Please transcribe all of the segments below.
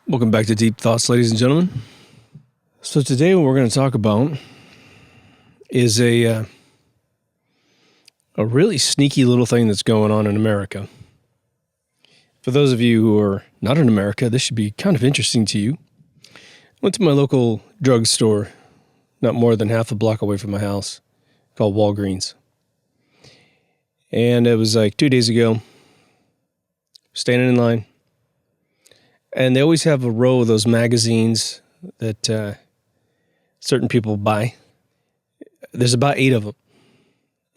Welcome back to Deep Thoughts, ladies and gentlemen. So today what we're going to talk about is a really sneaky little thing that's going on in America. For those of you who are not in America, this should be kind of interesting to you. I went to my local drugstore, not more than half a block away from my house, called Walgreens. And it was like 2 days ago, standing in line. And they always have a row of those magazines that certain people buy. There's about 8 of them.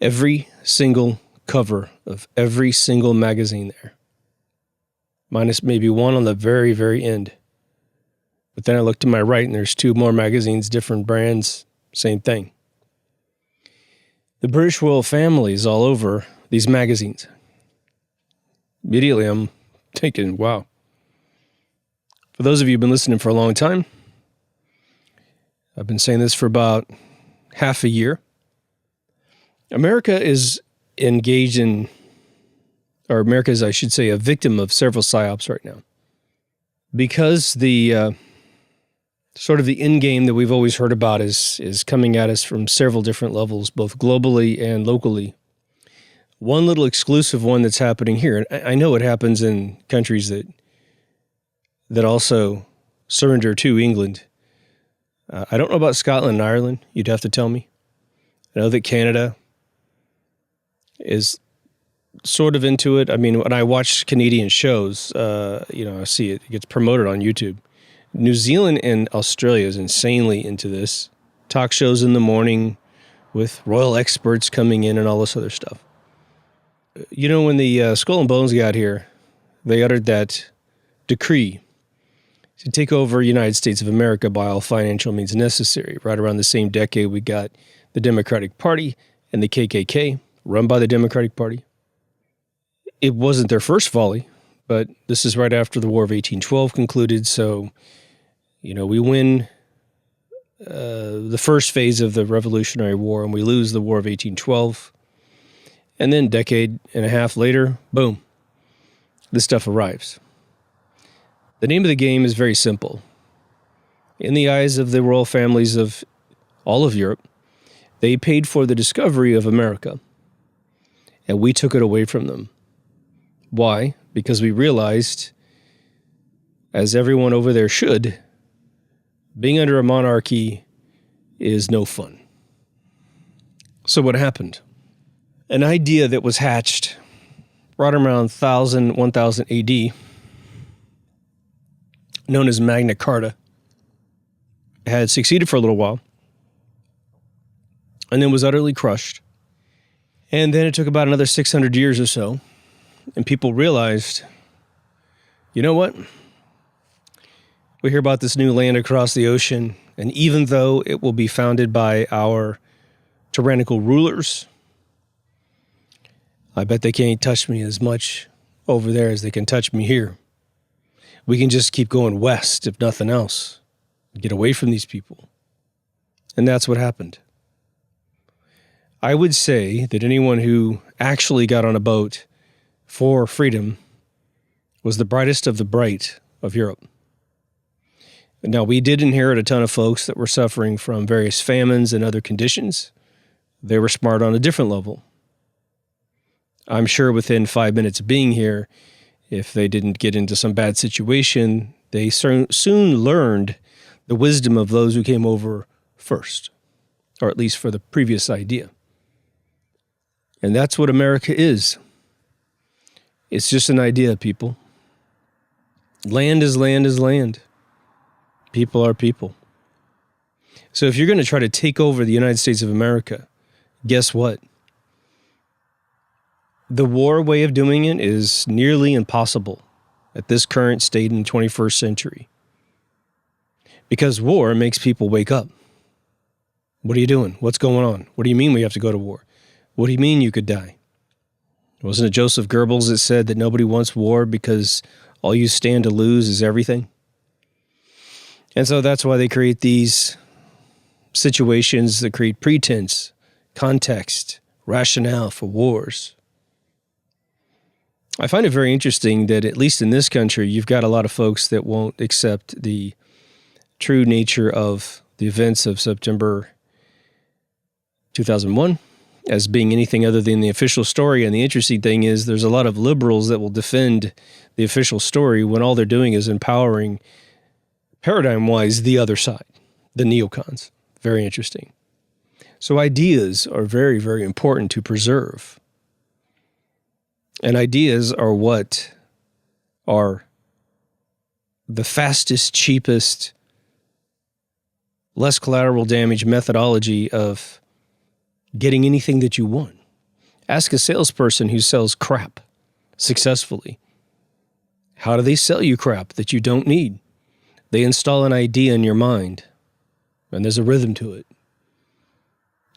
Every single cover of every single magazine there. Minus maybe one on the very, very end. But then I look to my right and there's 2 more magazines, different brands, same thing. The British royal family is all over these magazines. Immediately I'm thinking, wow. For those of you who've been listening for a long time, I've been saying this for about half a year. America is engaged in, or America is, I should say, a victim of several psyops right now. Because the sort of the end game that we've always heard about is coming at us from several different levels, both globally and locally. One little exclusive one that's happening here, and I know it happens in countries that also surrender to England. I don't know about Scotland and Ireland. You'd have to tell me. I know that Canada is sort of into it. I mean, when I watch Canadian shows, I see it gets promoted on YouTube. New Zealand and Australia is insanely into this. Talk shows in the morning with royal experts coming in and all this other stuff. You know, when the Skull and Bones got here, they uttered that decree to take over the United States of America by all financial means necessary. Right around the same decade, we got the Democratic Party and the KKK, run by the Democratic Party. It wasn't their first volley, but this is right after the War of 1812 concluded, so, we win the first phase of the Revolutionary War, and we lose the War of 1812. And then a decade and a half later, boom, this stuff arrives. The name of the game is very simple. In the eyes of the royal families of all of Europe, they paid for the discovery of America, and we took it away from them. Why? Because we realized, as everyone over there should, being under a monarchy is no fun. So what happened? An idea that was hatched right around 1000 AD, known as Magna Carta, had succeeded for a little while, and then was utterly crushed. And then it took about another 600 years or so, and people realized, you know what? We hear about this new land across the ocean, and even though it will be founded by our tyrannical rulers, I bet they can't touch me as much over there as they can touch me here. We can just keep going west, if nothing else. Get away from these people. And that's what happened. I would say that anyone who actually got on a boat for freedom was the brightest of the bright of Europe. Now, we did inherit a ton of folks that were suffering from various famines and other conditions. They were smart on a different level. I'm sure within 5 minutes of being here, if they didn't get into some bad situation, they soon learned the wisdom of those who came over first, or at least for the previous idea. And that's what America is. It's just an idea, people. Land is land is land. People are people. So if you're going to try to take over the United States of America, guess what? The war way of doing it is nearly impossible at this current state in the 21st century. Because war makes people wake up. What are you doing? What's going on? What do you mean we have to go to war? What do you mean you could die? Wasn't it Joseph Goebbels that said that nobody wants war because all you stand to lose is everything? And so that's why they create these situations that create pretense, context, rationale for wars. I find it very interesting that, at least in this country, you've got a lot of folks that won't accept the true nature of the events of September 2001 as being anything other than the official story. And the interesting thing is there's a lot of liberals that will defend the official story when all they're doing is empowering, paradigm-wise, the other side, the neocons. Very interesting. So ideas are very, very important to preserve. And ideas are what are the fastest, cheapest, less collateral damage methodology of getting anything that you want. Ask a salesperson who sells crap successfully. How do they sell you crap that you don't need? They install an idea in your mind, and there's a rhythm to it.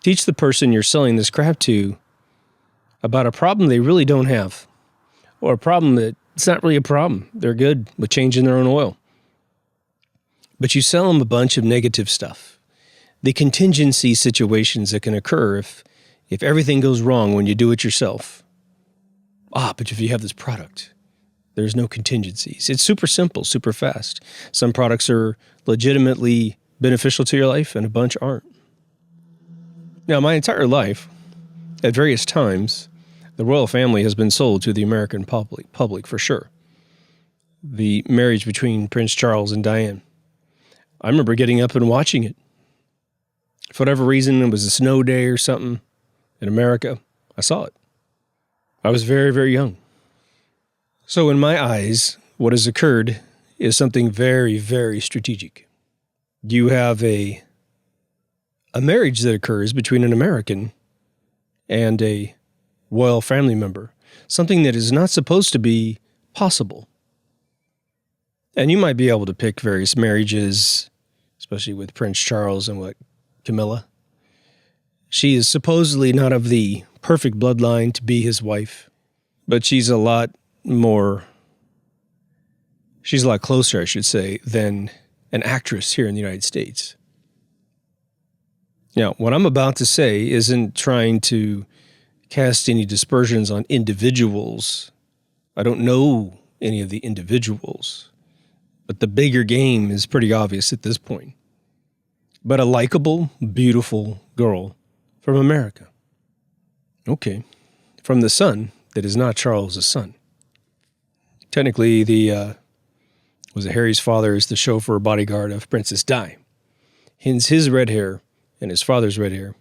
Teach the person you're selling this crap to about a problem they really don't have, or a problem that it's not really a problem. They're good with changing their own oil. But you sell them a bunch of negative stuff. The contingency situations that can occur if everything goes wrong when you do it yourself. But if you have this product, there's no contingencies. It's super simple, super fast. Some products are legitimately beneficial to your life, and a bunch aren't. Now, my entire life, at various times, the royal family has been sold to the American public for sure. The marriage between Prince Charles and Diane. I remember getting up and watching it. For whatever reason, it was a snow day or something in America. I saw it. I was very, very young. So in my eyes, what has occurred is something very, very strategic. You have a marriage that occurs between an American and a royal family member, something that is not supposed to be possible. And you might be able to pick various marriages, especially with Prince Charles and Camilla. She is supposedly not of the perfect bloodline to be his wife, but she's a lot closer, I should say, than an actress here in the United States. Now, what I'm about to say isn't trying to cast any dispersions on individuals. I don't know any of the individuals, but the bigger game is pretty obvious at this point. But a likable, beautiful girl from America. Okay. From the son that is not Charles's son. Technically, Harry's father is the chauffeur bodyguard of Princess Di. Hence his red hair and his father's red hair.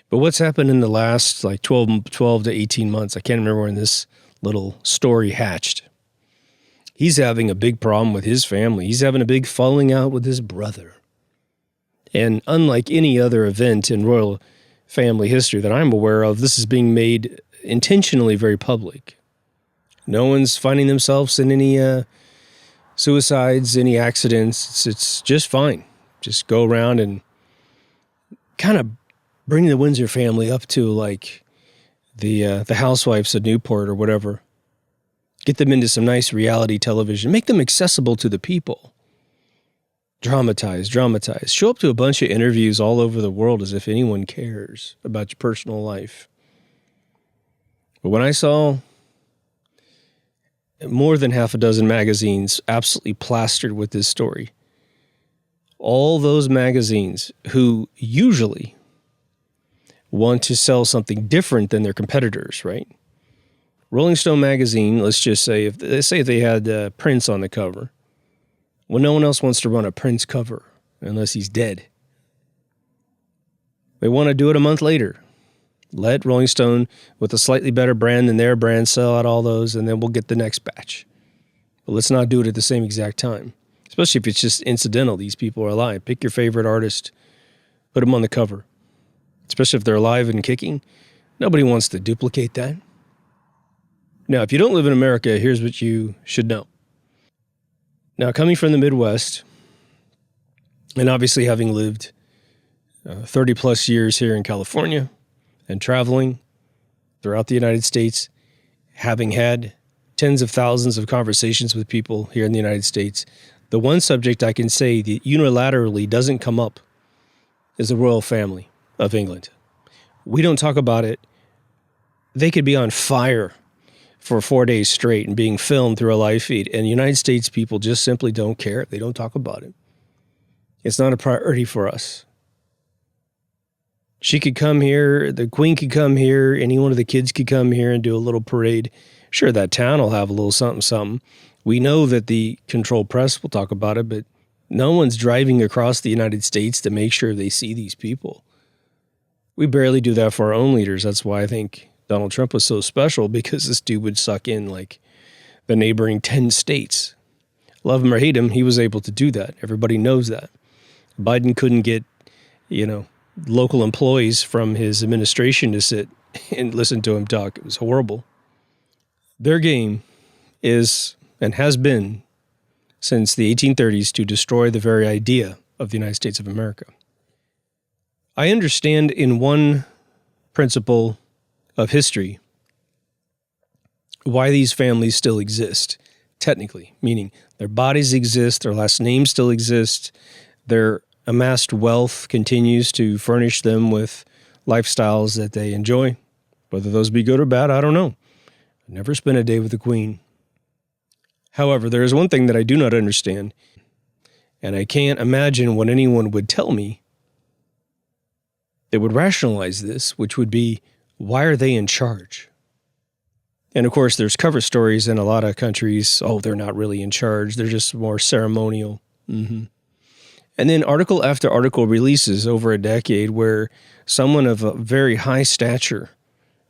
But what's happened in the last 12 to 18 months, I can't remember when this little story hatched. He's having a big problem with his family. He's having a big falling out with his brother. And unlike any other event in royal family history that I'm aware of, this is being made intentionally very public. No one's finding themselves in any suicides, any accidents. It's just fine. Just go around and kind of bring the Windsor family up to the Housewives of Newport or whatever. Get them into some nice reality television. Make them accessible to the people. Dramatize. Show up to a bunch of interviews all over the world as if anyone cares about your personal life. But when I saw more than half a dozen magazines absolutely plastered with this story, all those magazines who usually want to sell something different than their competitors, right? Rolling Stone magazine, let's just say, if they had Prince on the cover, well, no one else wants to run a Prince cover unless he's dead. They want to do it a month later. Let Rolling Stone, with a slightly better brand than their brand, sell out all those, and then we'll get the next batch. But let's not do it at the same exact time, especially if it's just incidental. These people are alive. Pick your favorite artist, put them on the cover, especially if they're alive and kicking. Nobody wants to duplicate that. Now, if you don't live in America, here's what you should know. Now, coming from the Midwest, and obviously having lived 30 plus years here in California and traveling throughout the United States, having had tens of thousands of conversations with people here in the United States, the one subject I can say that unilaterally doesn't come up is the royal family of England. We don't talk about it. They could be on fire for 4 days straight and being filmed through a live feed. And United States people just simply don't care. They don't talk about it. It's not a priority for us. She could come here, the Queen could come here, any one of the kids could come here and do a little parade. Sure, that town will have a little something, something. We know that the controlled press will talk about it, but no one's driving across the United States to make sure they see these people. We barely do that for our own leaders. That's why I think Donald Trump was so special, because this dude would suck in like the neighboring 10 states. Love him or hate him, he was able to do that. Everybody knows that. Biden couldn't get, local employees from his administration to sit and listen to him talk. It was horrible. Their game is and has been since the 1830s to destroy the very idea of the United States of America. I understand in one principle of history why these families still exist, technically, meaning their bodies exist, their last names still exist, their amassed wealth continues to furnish them with lifestyles that they enjoy. Whether those be good or bad, I don't know. I've never spent a day with the Queen. However, there is one thing that I do not understand, and I can't imagine what anyone would tell me that would rationalize this, which would be, why are they in charge? And of course, there's cover stories in a lot of countries. Oh, they're not really in charge. They're just more ceremonial. And then article after article releases over a decade where someone of a very high stature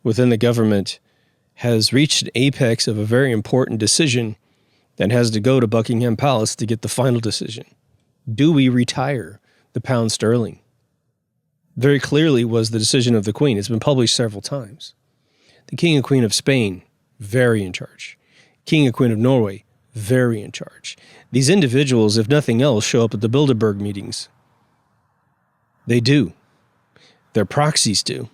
within the government has reached an apex of a very important decision and has to go to Buckingham Palace to get the final decision. Do we retire the pound sterling? Very clearly was the decision of the Queen. It's been published several times. The King and Queen of Spain, very in charge. King and Queen of Norway, very in charge. These individuals, if nothing else, show up at the Bilderberg meetings. They do. Their proxies do.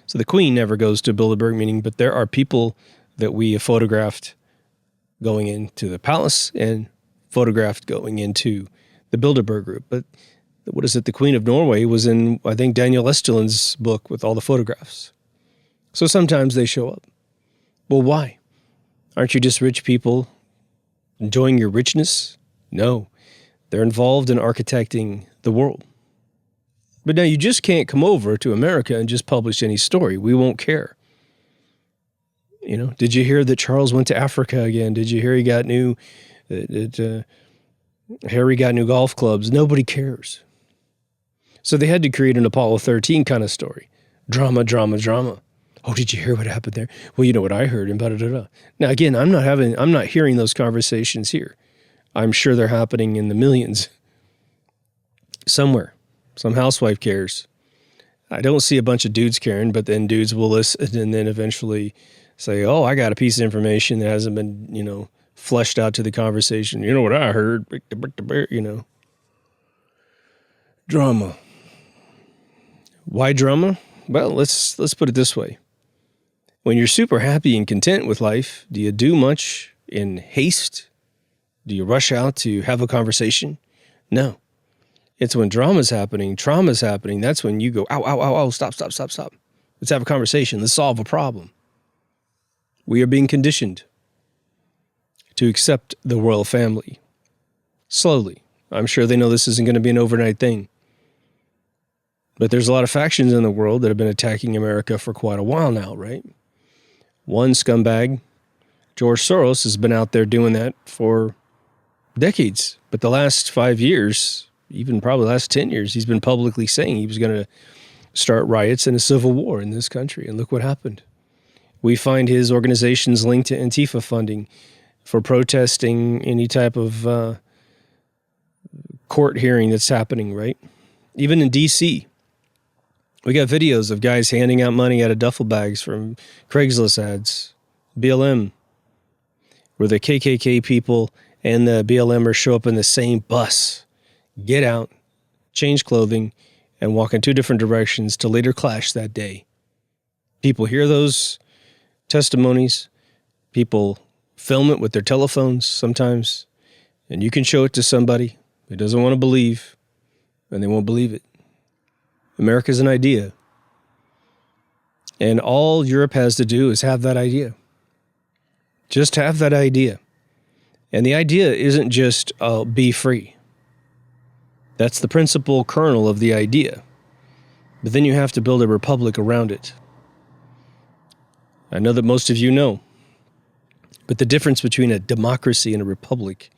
So the Queen never goes to a Bilderberg meeting, but there are people that we have photographed going into the palace and photographed going into the Bilderberg group. But what is it? The Queen of Norway was in, I think, Daniel Estulin's book with all the photographs. So sometimes they show up. Well, why? Aren't you just rich people enjoying your richness? No. They're involved in architecting the world. But now you just can't come over to America and just publish any story. We won't care. Did you hear that Charles went to Africa again? Did you hear he got Harry got new golf clubs? Nobody cares. So they had to create an Apollo 13 kind of story. Drama, drama, drama. Oh, did you hear what happened there? Well, you know what I heard, and da-da-da-da. Now, again, I'm not hearing those conversations here. I'm sure they're happening in the millions. Somewhere. Some housewife cares. I don't see a bunch of dudes caring, but then dudes will listen and then eventually say, oh, I got a piece of information that hasn't been, fleshed out to the conversation. You know what I heard? Drama. Why drama? Well, let's put it this way. When you're super happy and content with life, do you do much in haste? Do you rush out to have a conversation? No. It's when drama's happening, trauma's happening, that's when you go, ow, ow, ow, ow, stop. Let's have a conversation. Let's solve a problem. We are being conditioned to accept the royal family. Slowly. I'm sure they know this isn't going to be an overnight thing. But there's a lot of factions in the world that have been attacking America for quite a while now, right? One scumbag, George Soros, has been out there doing that for decades. But the last 5 years, even probably the last 10 years, he's been publicly saying he was going to start riots and a civil war in this country. And look what happened. We find his organizations linked to Antifa funding for protesting any type of court hearing that's happening, right? Even in D.C., we got videos of guys handing out money out of duffel bags from Craigslist ads, BLM, where the KKK people and the BLMers show up in the same bus, get out, change clothing, and walk in two different directions to later clash that day. People hear those testimonies. People film it with their telephones sometimes, and you can show it to somebody who doesn't want to believe, and they won't believe it. America's an idea. And all Europe has to do is have that idea. Just have that idea. And the idea isn't just be free. That's the principal kernel of the idea. But then you have to build a republic around it. I know that most of you know. But the difference between a democracy and a republic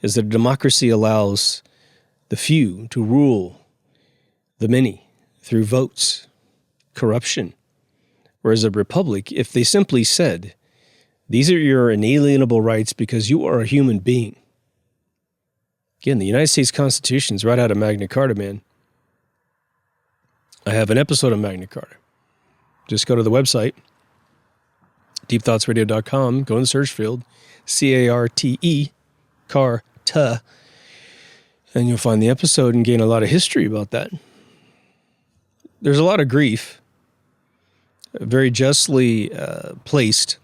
is that a democracy allows the few to rule the many through votes, corruption. Whereas a republic, if they simply said, these are your inalienable rights because you are a human being. Again, the United States Constitution is right out of Magna Carta, man. I have an episode of Magna Carta. Just go to the website, deepthoughtsradio.com, go in the search field, C-A-R-T-E, Carta, and you'll find the episode and gain a lot of history about that. There's a lot of grief, very justly placed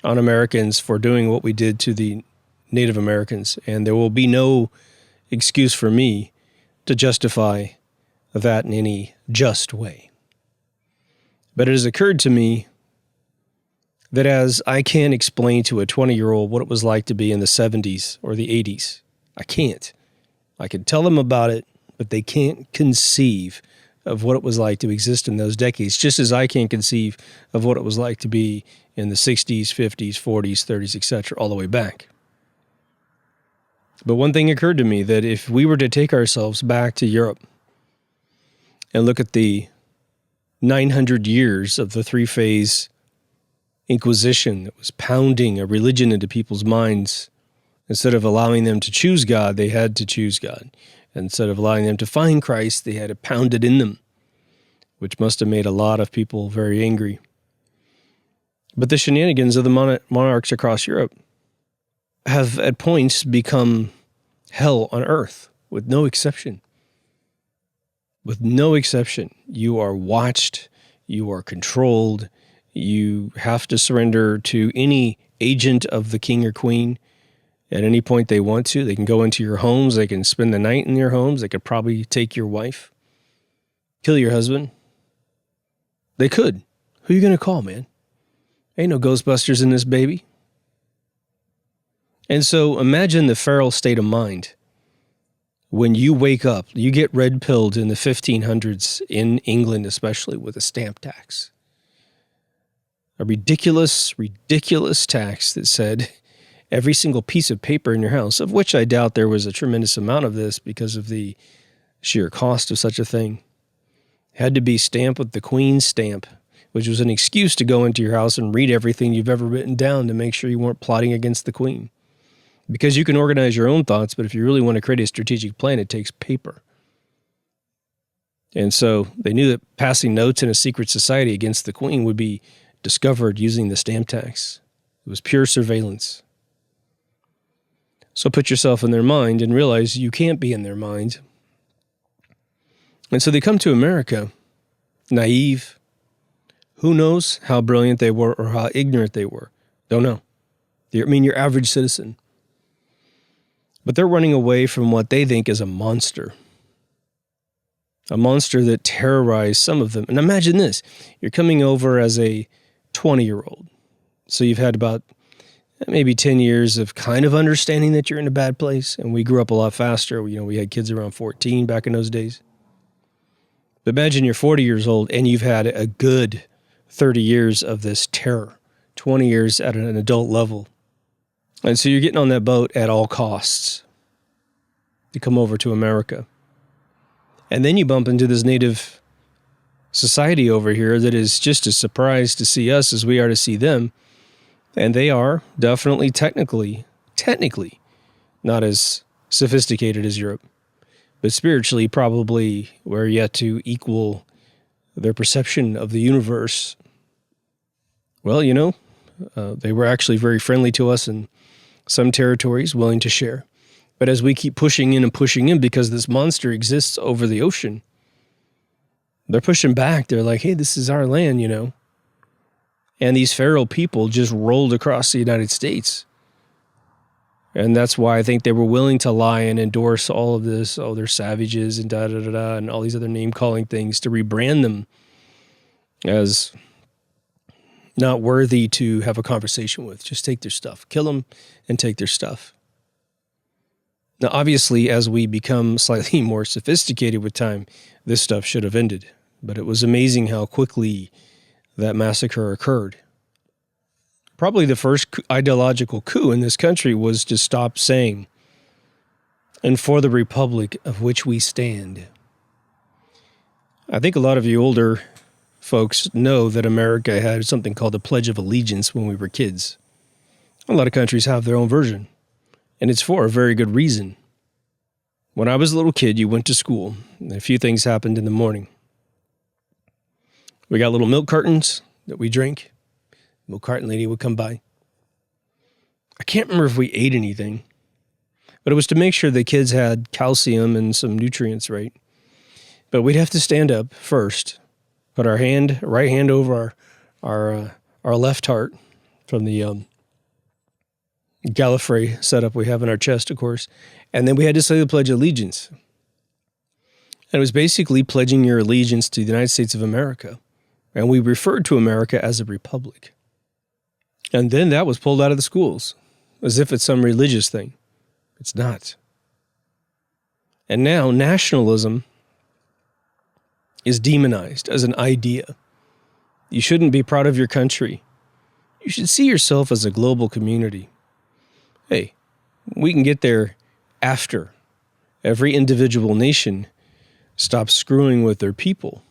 on Americans for doing what we did to the Native Americans, and there will be no excuse for me to justify that in any just way. But it has occurred to me that as I can't explain to a 20-year-old what it was like to be in the 70s or the 80s, I can't. I can tell them about it, but they can't conceive of what it was like to exist in those decades, just as I can't conceive of what it was like to be in the 60s, 50s, 40s, 30s, etc., all the way back. But one thing occurred to me, that if we were to take ourselves back to Europe and look at the 900 years of the three-phase Inquisition that was pounding a religion into people's minds, instead of allowing them to choose God, they had to choose God. Instead of allowing them to find Christ, they had to pound it in them, which must have made a lot of people very angry. But the shenanigans of the monarchs across Europe have at points become hell on earth, with no exception. With no exception. You are watched, you are controlled, you have to surrender to any agent of the king or queen at any point they want to. They can go into your homes, they can spend the night in your homes, they could probably take your wife, kill your husband. They could. Who are you going to call, man? Ain't no Ghostbusters in this baby. And so imagine the feral state of mind when you wake up, you get red-pilled in the 1500s in England, especially with a stamp tax. A ridiculous, ridiculous tax that said every single piece of paper in your house, of which I doubt there was a tremendous amount of this because of the sheer cost of such a thing, had to be stamped with the Queen's stamp, which was an excuse to go into your house and read everything you've ever written down to make sure you weren't plotting against the Queen. Because you can organize your own thoughts, but if you really want to create a strategic plan, it takes paper. And so they knew that passing notes in a secret society against the Queen would be discovered using the stamp tax. It was pure surveillance. So put yourself in their mind and realize you can't be in their mind. And so they come to America, naive. Who knows how brilliant they were or how ignorant they were? Don't know. I mean, your average citizen. But they're running away from what they think is a monster. A monster that terrorized some of them. And imagine this. You're coming over as a 20-year-old. So you've had about maybe 10 years of kind of understanding that you're in a bad place. And we grew up a lot faster. You know, we had kids around 14 back in those days. But imagine you're 40 years old and you've had a good 30 years of this terror, 20 years at an adult level. And so you're getting on that boat at all costs to come over to America. And then you bump into this native society over here that is just as surprised to see us as we are to see them. And they are definitely technically not as sophisticated as Europe. But spiritually, probably we're yet to equal their perception of the universe. Well, you know, they were actually very friendly to us in some territories, willing to share. But as we keep pushing in because this monster exists over the ocean, they're pushing back. They're like, hey, this is our land, you know. And these feral people just rolled across the United States. And that's why I think they were willing to lie and endorse all of this. Oh, they're savages and da-da-da-da and all these other name-calling things to rebrand them as not worthy to have a conversation with. Just take their stuff. Kill them and take their stuff. Now, obviously, as we become slightly more sophisticated with time, this stuff should have ended. But it was amazing how quickly that massacre occurred. Probably the first ideological coup in this country was to stop saying, "And for the republic of which we stand." I think a lot of you older folks know that America had something called the Pledge of Allegiance when we were kids. A lot of countries have their own version, and it's for a very good reason. When I was a little kid, you went to school, and a few things happened in the morning. We got little milk cartons that we drank. Milk carton lady would come by. I can't remember if we ate anything, but it was to make sure the kids had calcium and some nutrients, right? But we'd have to stand up first, put our right hand over our left heart from the Gallifrey setup we have in our chest, of course, and then we had to say the Pledge of Allegiance. And it was basically pledging your allegiance to the United States of America. And we referred to America as a republic. And then that was pulled out of the schools, as if it's some religious thing. It's not. And now nationalism is demonized as an idea. You shouldn't be proud of your country. You should see yourself as a global community. Hey, we can get there after every individual nation stops screwing with their people.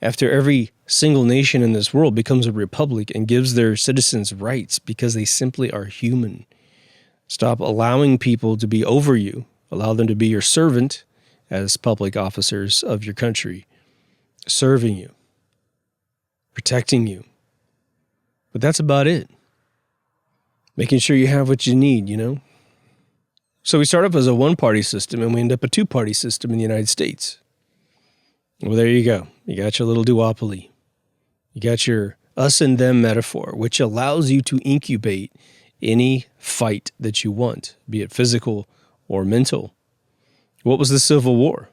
After every single nation in this world becomes a republic and gives their citizens rights because they simply are human. Stop allowing people to be over you. Allow them to be your servant as public officers of your country, serving you, protecting you. But that's about it. Making sure you have what you need, you know? So we start off as a one-party system and we end up a two-party system in the United States. Well, there you go. You got your little duopoly. You got your us and them metaphor, which allows you to incubate any fight that you want, be it physical or mental. What was the Civil War?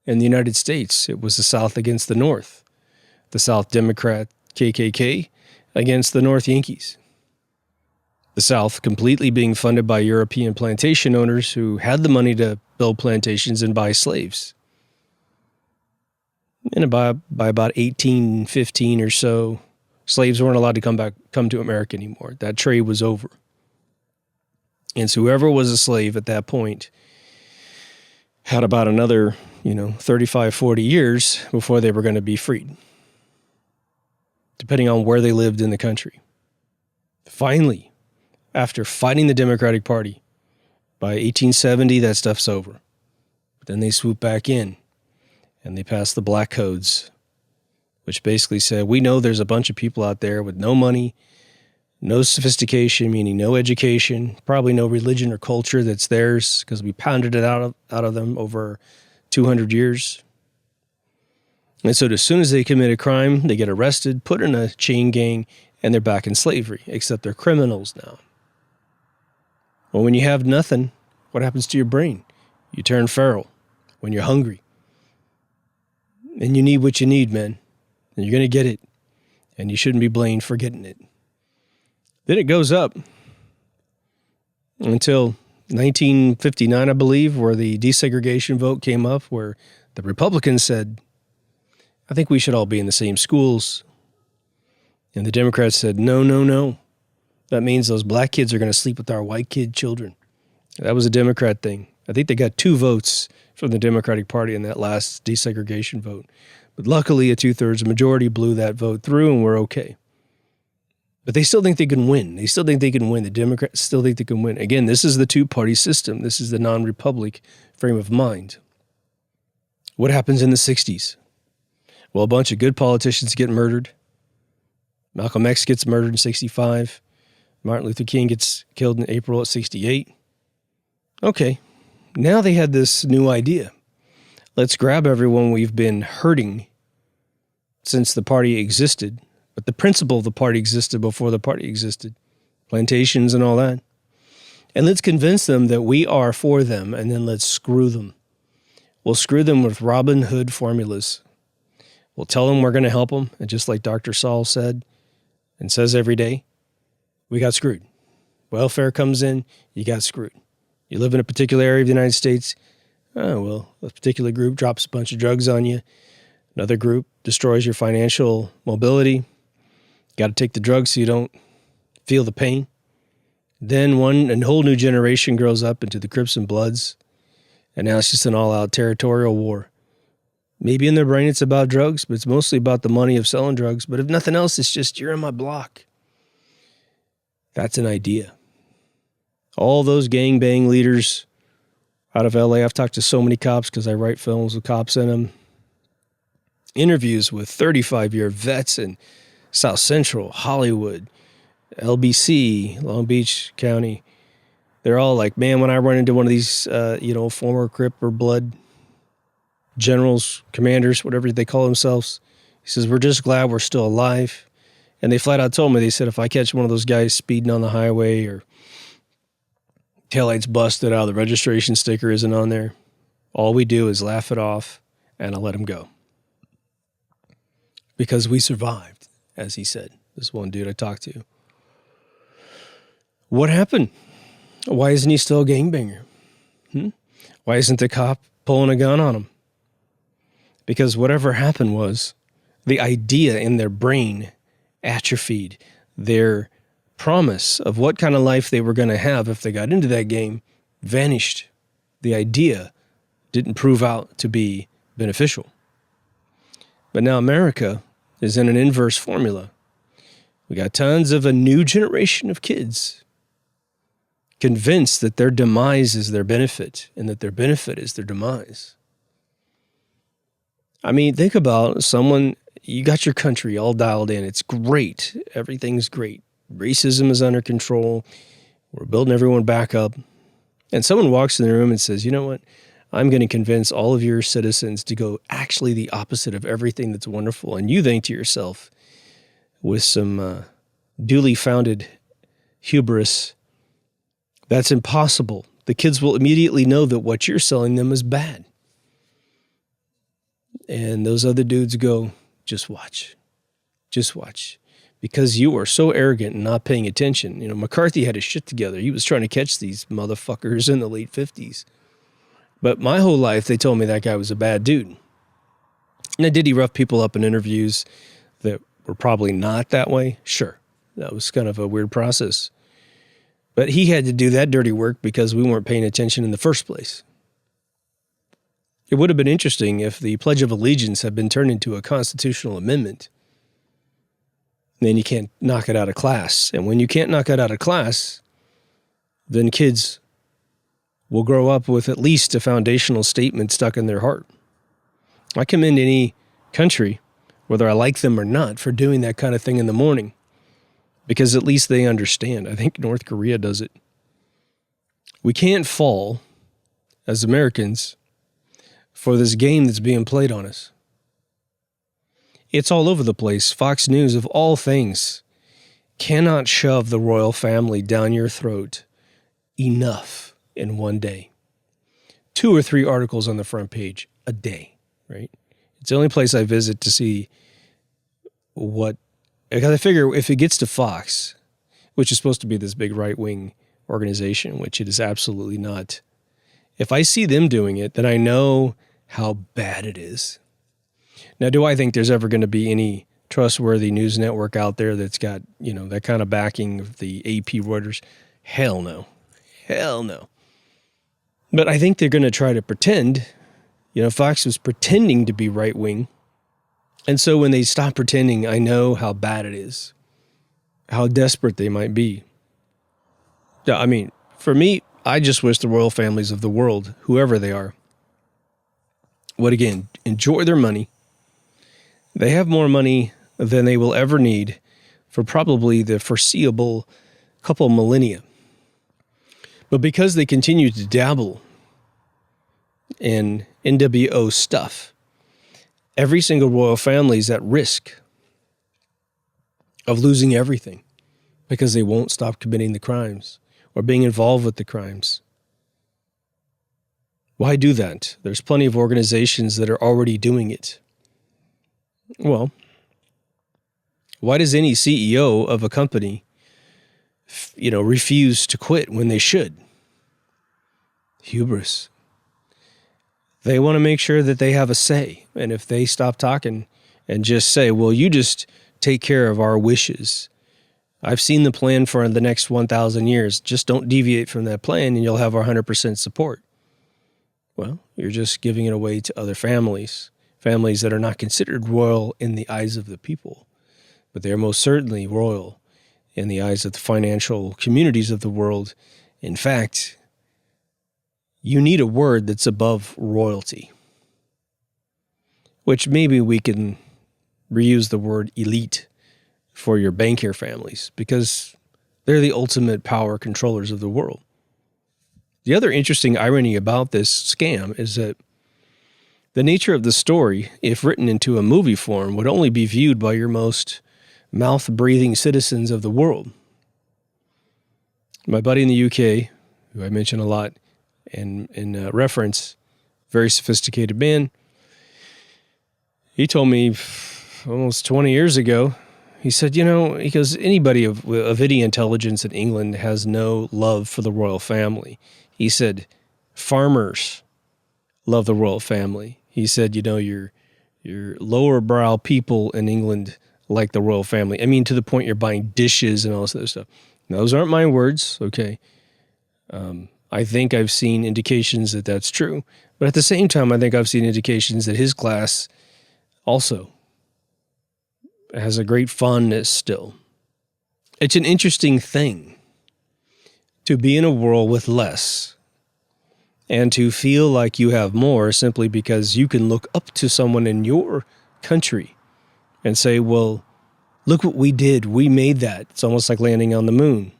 In the United States, it was the South against the North. The South Democrat KKK against the North Yankees. The South completely being funded by European plantation owners who had the money to build plantations and buy slaves. And by about 1815 or so, slaves weren't allowed to come to America anymore. That trade was over. And so whoever was a slave at that point had about another, 35, 40 years before they were going to be freed, depending on where they lived in the country. Finally, after fighting the Democratic Party, by 1870, that stuff's over. But then they swoop back in. And they passed the Black Codes, which basically said, we know there's a bunch of people out there with no money, no sophistication, meaning no education, probably no religion or culture that's theirs because we pounded it out of them over 200 years. And so as soon as they commit a crime, they get arrested, put in a chain gang, and they're back in slavery, except they're criminals now. Well, when you have nothing, what happens to your brain? You turn feral when you're hungry. And you need what you need, man. And you're going to get it. And you shouldn't be blamed for getting it. Then it goes up until 1959, I believe, where the desegregation vote came up, where the Republicans said, I think we should all be in the same schools. And the Democrats said, no, no, no. That means those black kids are going to sleep with our white kid children. That was a Democrat thing. I think they got 2 votes from the Democratic Party in that last desegregation vote. But luckily, a 2/3 majority blew that vote through, and we're okay. But they still think they can win. They still think they can win. The Democrats still think they can win. Again, this is the two-party system. This is the non-republic frame of mind. What happens in the 60s? Well, a bunch of good politicians get murdered. Malcolm X gets murdered in 65. Martin Luther King gets killed in April of 68. Okay. Now they had this new idea. Let's grab everyone we've been hurting since the party existed, but the principle of the party existed before the party existed, plantations and all that. And let's convince them that we are for them, and then let's screw them. We'll screw them with Robin Hood formulas. We'll tell them we're going to help them. And just like Dr. Saul said and says every day, we got screwed. Welfare comes in, you got screwed. You live in a particular area of the United States, oh, well, a particular group drops a bunch of drugs on you. Another group destroys your financial mobility. Got to take the drugs so you don't feel the pain. Then a whole new generation grows up into the Crips and Bloods, and now it's just an all-out territorial war. Maybe in their brain it's about drugs, but it's mostly about the money of selling drugs. But if nothing else, it's just, you're in my block. That's an idea. All those gangbang leaders out of LA, I've talked to so many cops because I write films with cops in them. Interviews with 35-year vets in South Central, Hollywood, LBC, Long Beach County. They're all like, man, when I run into one of these, former Crip or Blood generals, commanders, whatever they call themselves, he says, we're just glad we're still alive. And they flat out told me, they said, if I catch one of those guys speeding on the highway or taillights busted out, the registration sticker isn't on there, all we do is laugh it off and I'll let him go. Because we survived, as he said, this one dude I talked to. What happened? Why isn't he still a gangbanger? Why isn't the cop pulling a gun on him? Because whatever happened was the idea in their brain atrophied. Their promise of what kind of life they were going to have if they got into that game vanished. The idea didn't prove out to be beneficial. But now America is in an inverse formula. We got tons of a new generation of kids convinced that their demise is their benefit and that their benefit is their demise. I mean, think about someone, you got your country all dialed in. It's great. Everything's great. Racism is under control. We're building everyone back up. And someone walks in the room and says, you know what? I'm going to convince all of your citizens to go actually the opposite of everything that's wonderful. And you think to yourself, with some duly founded hubris, that's impossible. The kids will immediately know that what you're selling them is bad. And those other dudes go, just watch. Just watch. Because you are so arrogant and not paying attention. You know, McCarthy had his shit together. He was trying to catch these motherfuckers in the late 50s. But my whole life, they told me that guy was a bad dude. Now, did he rough people up in interviews that were probably not that way? Sure. That was kind of a weird process. But he had to do that dirty work because we weren't paying attention in the first place. It would have been interesting if the Pledge of Allegiance had been turned into a constitutional amendment. Then you can't knock it out of class. And when you can't knock it out of class, then kids will grow up with at least a foundational statement stuck in their heart. I commend any country, whether I like them or not, for doing that kind of thing in the morning, because at least they understand. I think North Korea does it. We can't fall, as Americans, for this game that's being played on us. It's all over the place. Fox News, of all things, cannot shove the royal family down your throat enough in one day. 2 or 3 articles on the front page a day, right? It's the only place I visit to see what, because I figure if it gets to Fox, which is supposed to be this big right-wing organization, which it is absolutely not, if I see them doing it, then I know how bad it is. Now, do I think there's ever going to be any trustworthy news network out there that's got, that kind of backing of the AP Reuters? Hell no. Hell no. But I think they're going to try to pretend, Fox was pretending to be right-wing. And so when they stop pretending, I know how bad it is, how desperate they might be. Yeah, I mean, for me, I just wish the royal families of the world, whoever they are, would again enjoy their money. They have more money than they will ever need for probably the foreseeable couple millennia. But because they continue to dabble in NWO stuff, every single royal family is at risk of losing everything because they won't stop committing the crimes or being involved with the crimes. Why do that? There's plenty of organizations that are already doing it. Well, why does any CEO of a company, refuse to quit when they should? Hubris. They want to make sure that they have a say. And if they stop talking and just say, well, you just take care of our wishes. I've seen the plan for the next 1,000 years. Just don't deviate from that plan and you'll have our 100% support. Well, you're just giving it away to other families that are not considered royal in the eyes of the people, but they're most certainly royal in the eyes of the financial communities of the world. In fact, you need a word that's above royalty, which maybe we can reuse the word elite for your bankier families, because they're the ultimate power controllers of the world. The other interesting irony about this scam is that the nature of the story, if written into a movie form, would only be viewed by your most mouth-breathing citizens of the world. My buddy in the UK, who I mention a lot in reference, very sophisticated man, he told me almost 20 years ago, he said, he goes, anybody of any intelligence in England has no love for the royal family. He said, farmers love the royal family. He said, your lower brow people in England like the royal family. I mean, to the point you're buying dishes and all this other stuff. Now, those aren't my words, okay? I think I've seen indications that that's true. But at the same time, I think I've seen indications that his class also has a great fondness still. It's an interesting thing to be in a world with less and to feel like you have more simply because you can look up to someone in your country and say, well, look what we did. We made that. It's almost like landing on the moon.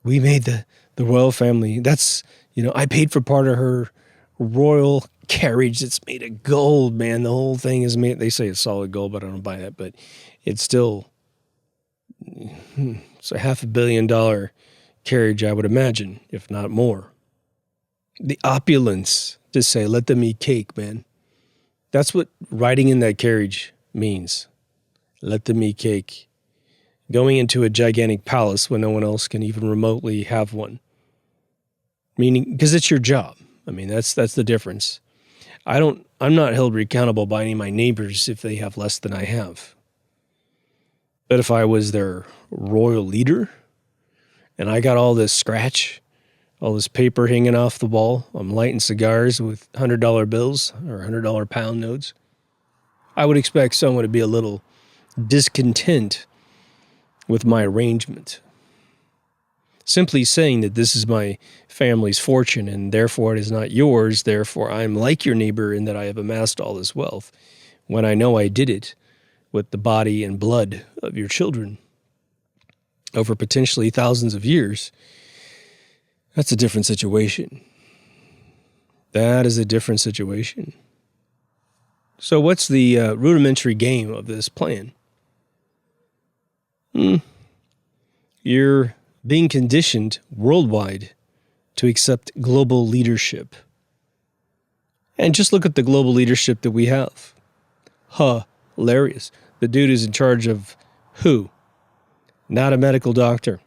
We made the royal family. That's, I paid for part of her royal carriage that's made of gold, man. The whole thing is made, they say it's solid gold, but I don't buy that. But it's still, it's a $500 million carriage, I would imagine, if not more. The opulence to say, let them eat cake, man. That's what riding in that carriage means. Let them eat cake. Going into a gigantic palace when no one else can even remotely have one. Meaning, because it's your job. I mean, that's the difference. I'm not held accountable by any of my neighbors if they have less than I have. But if I was their royal leader and I got all this scratch, all this paper hanging off the wall, I'm lighting cigars with $100 bills or $100 pound notes, I would expect someone to be a little discontent with my arrangement. Simply saying that this is my family's fortune and therefore it is not yours, therefore I'm like your neighbor in that I have amassed all this wealth, when I know I did it with the body and blood of your children over potentially thousands of years, that's a different situation. That is a different situation. So what's the rudimentary game of this plan? You're being conditioned worldwide to accept global leadership. And just look at the global leadership that we have. Hilarious. The dude is in charge of who? Not a medical doctor.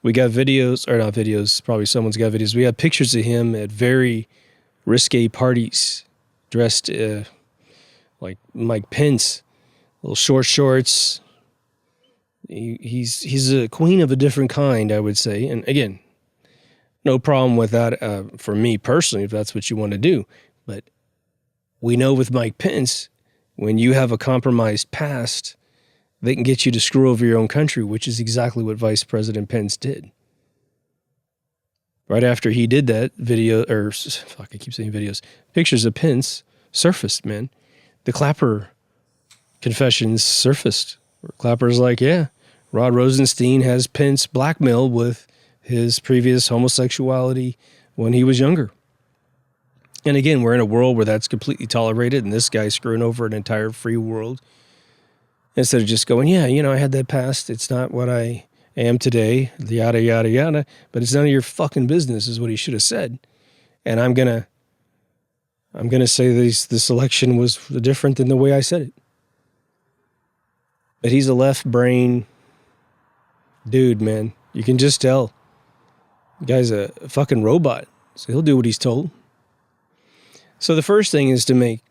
We got videos, or not videos, probably someone's got videos. We have pictures of him at very risque parties, dressed like Mike Pence, little short shorts. He's a queen of a different kind, I would say. And again, no problem with that for me personally, if that's what you want to do. But we know with Mike Pence, when you have a compromised past, they can get you to screw over your own country, which is exactly what Vice President Pence did. Right after he did that, pictures of Pence surfaced, man. The Clapper confessions surfaced. Clapper's like, yeah, Rod Rosenstein has Pence blackmailed with his previous homosexuality when he was younger. And again, we're in a world where that's completely tolerated, and this guy's screwing over an entire free world. Instead of just going, yeah, I had that past. It's not what I am today, yada, yada, yada. But it's none of your fucking business is what he should have said. And I'm going I'm going to say this election was different than the way I said it. But he's a left brain dude, man. You can just tell. The guy's a fucking robot, so he'll do what he's told. So the first thing is to make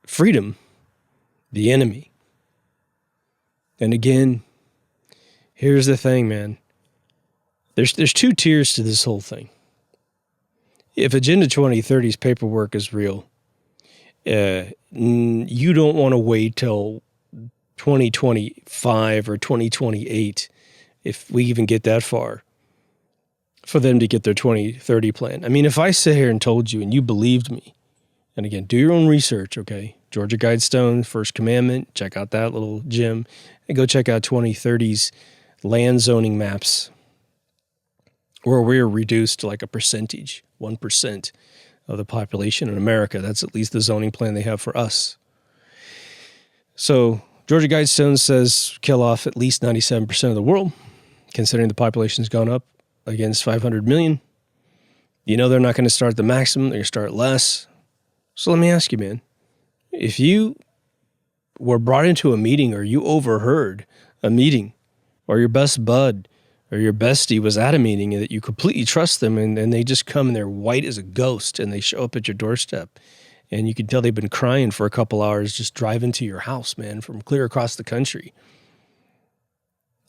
freedom the enemy. And again, here's the thing, man. There's two tiers to this whole thing. If Agenda 2030's paperwork is real, you don't want to wait till 2025 or 2028, if we even get that far, for them to get their 2030 plan. I mean, if I sit here and told you and you believed me, and again, do your own research, okay? Georgia Guidestone, First Commandment, check out that little gem, and go check out 2030's land zoning maps, where we're reduced to like a percentage, 1% of the population in America. That's at least the zoning plan they have for us. So Georgia Guidestone says kill off at least 97% of the world, considering the population's gone up against 500 million. You know they're not going to start the maximum. They're going to start less. So let me ask you, man, if you were brought into a meeting or you overheard a meeting or your best bud or your bestie was at a meeting and that you completely trust them and they just come and they're white as a ghost and they show up at your doorstep and you can tell they've been crying for a couple hours just driving to your house, man, from clear across the country.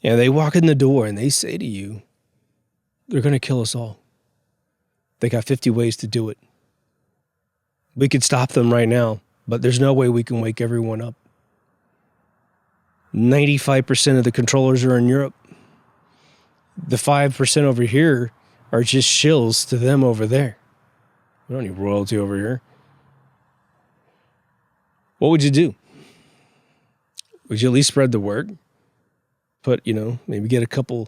And they walk in the door and they say to you, they're going to kill us all. They got 50 ways to do it. We could stop them right now, but there's no way we can wake everyone up. 95% of the controllers are in Europe. The 5% over here are just shills to them over there. We don't need royalty over here. What would you do? Would you at least spread the word? Put, maybe get a couple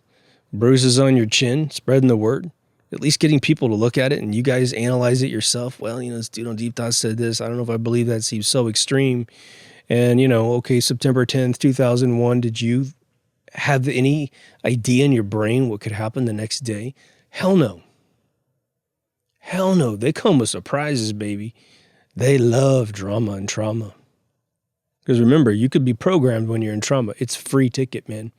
bruises on your chin, spreading the word? At least getting people to look at it and you guys analyze it yourself. Well, this dude on Deep Thoughts said this. I don't know if I believe that seems so extreme. And, okay, September 10th, 2001, did you have any idea in your brain what could happen the next day? Hell no. Hell no. They come with surprises, baby. They love drama and trauma. Because remember, you could be programmed when you're in trauma. It's a free ticket, man.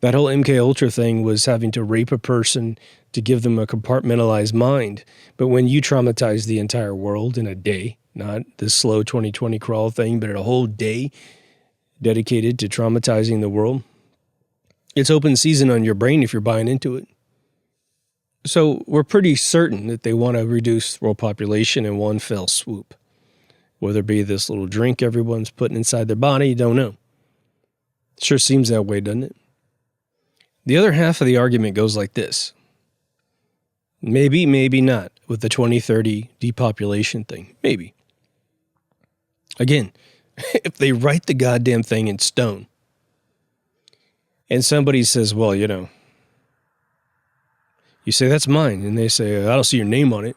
That whole MK Ultra thing was having to rape a person to give them a compartmentalized mind. But when you traumatize the entire world in a day, not the slow 2020 crawl thing, but a whole day dedicated to traumatizing the world, it's open season on your brain if you're buying into it. So we're pretty certain that they want to reduce world population in one fell swoop. Whether it be this little drink everyone's putting inside their body, you don't know. Sure seems that way, doesn't it? The other half of the argument goes like this. Maybe, maybe not with the 2030 depopulation thing. Maybe. Again, if they write the goddamn thing in stone and somebody says, well, you say, that's mine. And they say, I don't see your name on it.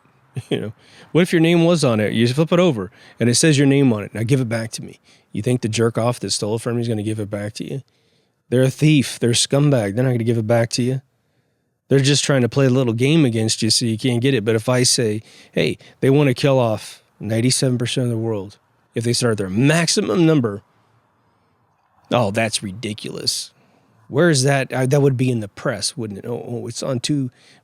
What if your name was on it? You just flip it over and it says your name on it. Now give it back to me. You think the jerk off that stole it from you is going to give it back to you? They're a thief. They're a scumbag. They're not going to give it back to you. They're just trying to play a little game against you so you can't get it. But if I say, hey, they want to kill off 97% of the world, if they start their maximum number, oh, that's ridiculous. Where is that? That would be in the press, wouldn't it? Oh, it's on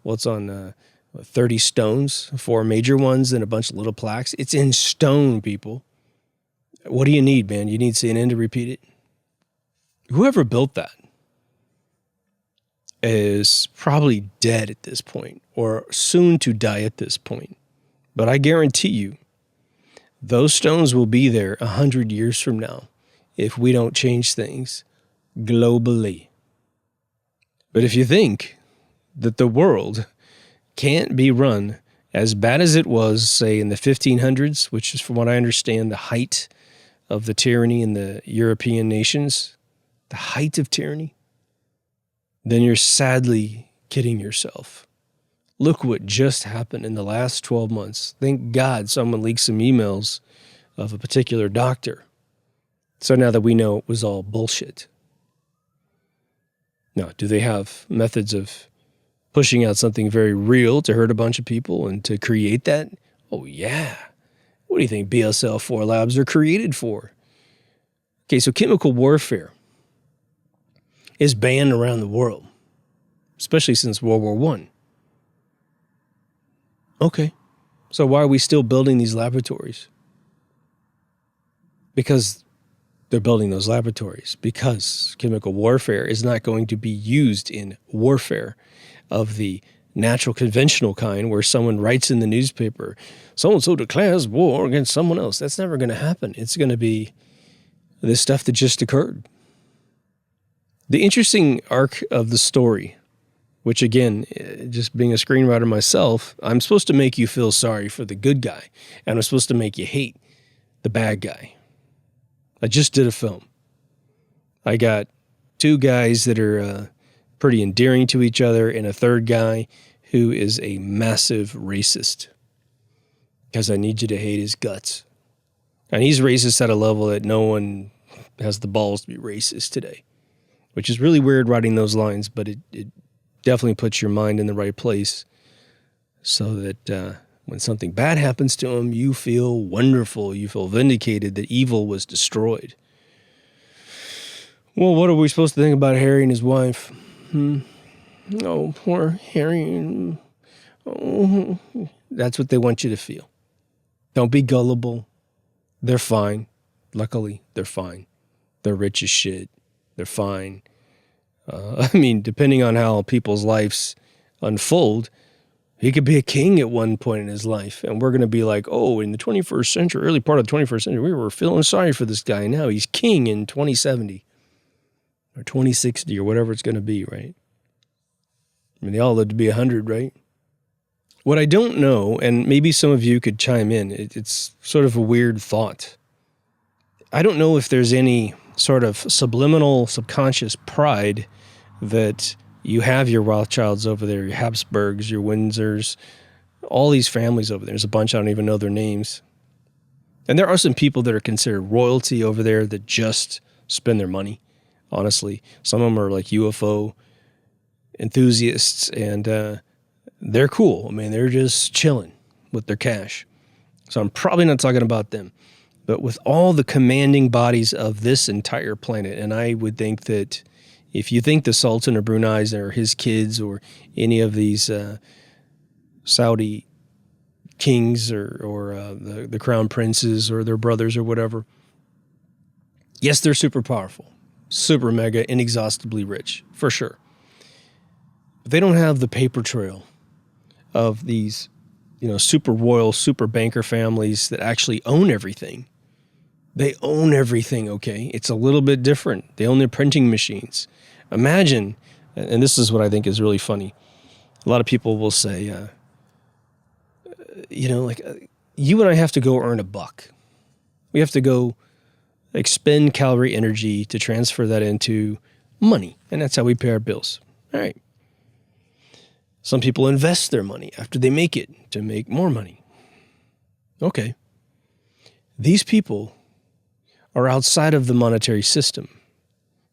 it's on 30 stones, 4 major ones, and a bunch of little plaques. It's in stone, people. What do you need, man? You need CNN to repeat it? Whoever built that is probably dead at this point or soon to die at this point. But I guarantee you, those stones will be there 100 years from now if we don't change things globally. But if you think that the world can't be run as bad as it was, say, in the 1500s, which is, from what I understand, the height of the tyranny in the European nations, the height of tyranny, then you're sadly kidding yourself. Look what just happened in the last 12 months. Thank God someone leaked some emails of a particular doctor. So now that we know it was all bullshit. Now, do they have methods of pushing out something very real to hurt a bunch of people and to create that? Oh, yeah. What do you think BSL-4 labs are created for? Okay, so chemical warfare is banned around the world, especially since World War I. Okay, so why are we still building these laboratories? Because they're building those laboratories. Because chemical warfare is not going to be used in warfare of the natural, conventional kind where someone writes in the newspaper, so-and-so declares war against someone else. That's never going to happen. It's going to be this stuff that just occurred. The interesting arc of the story, which again, just being a screenwriter myself, I'm supposed to make you feel sorry for the good guy, and I'm supposed to make you hate the bad guy. I just did a film. I got two guys that are pretty endearing to each other, and a third guy who is a massive racist. Because I need you to hate his guts. And he's racist at a level that no one has the balls to be racist today. Which is really weird writing those lines, but it definitely puts your mind in the right place so that when something bad happens to him, you feel wonderful. You feel vindicated that evil was destroyed. Well, what are we supposed to think about Harry and his wife? Oh, poor Harry. Oh. That's what they want you to feel. Don't be gullible. They're fine. Luckily, they're fine. They're rich as shit. They're fine. I mean, depending on how people's lives unfold, he could be a king at one point in his life. And we're going to be like, oh, in the 21st century, early part of the 21st century, we were feeling sorry for this guy. Now he's king in 2070 or 2060 or whatever it's going to be, right? I mean, they all live to be 100, right? What I don't know, and maybe some of you could chime in, it's sort of a weird thought. I don't know if there's any sort of subliminal, subconscious pride that you have your Rothschilds over there, your Habsburgs, your Windsors, all these families over there. There's a bunch, I don't even know their names. And there are some people that are considered royalty over there that just spend their money, honestly. Some of them are like UFO enthusiasts, and they're cool. I mean, they're just chilling with their cash. So I'm probably not talking about them. But with all the commanding bodies of this entire planet, and I would think that if you think the Sultan of Brunei or his kids or any of these Saudi kings or the crown princes or their brothers or whatever, yes, they're super powerful, super mega, inexhaustibly rich, for sure. But they don't have the paper trail of these, super royal, super banker families that actually own everything. They own everything, okay? It's a little bit different. They own their printing machines. Imagine, and this is what I think is really funny. A lot of people will say, you and I have to go earn $1. We have to go expend calorie energy to transfer that into money, and that's how we pay our bills. All right. Some people invest their money after they make it to make more money. Okay. These people are outside of the monetary system.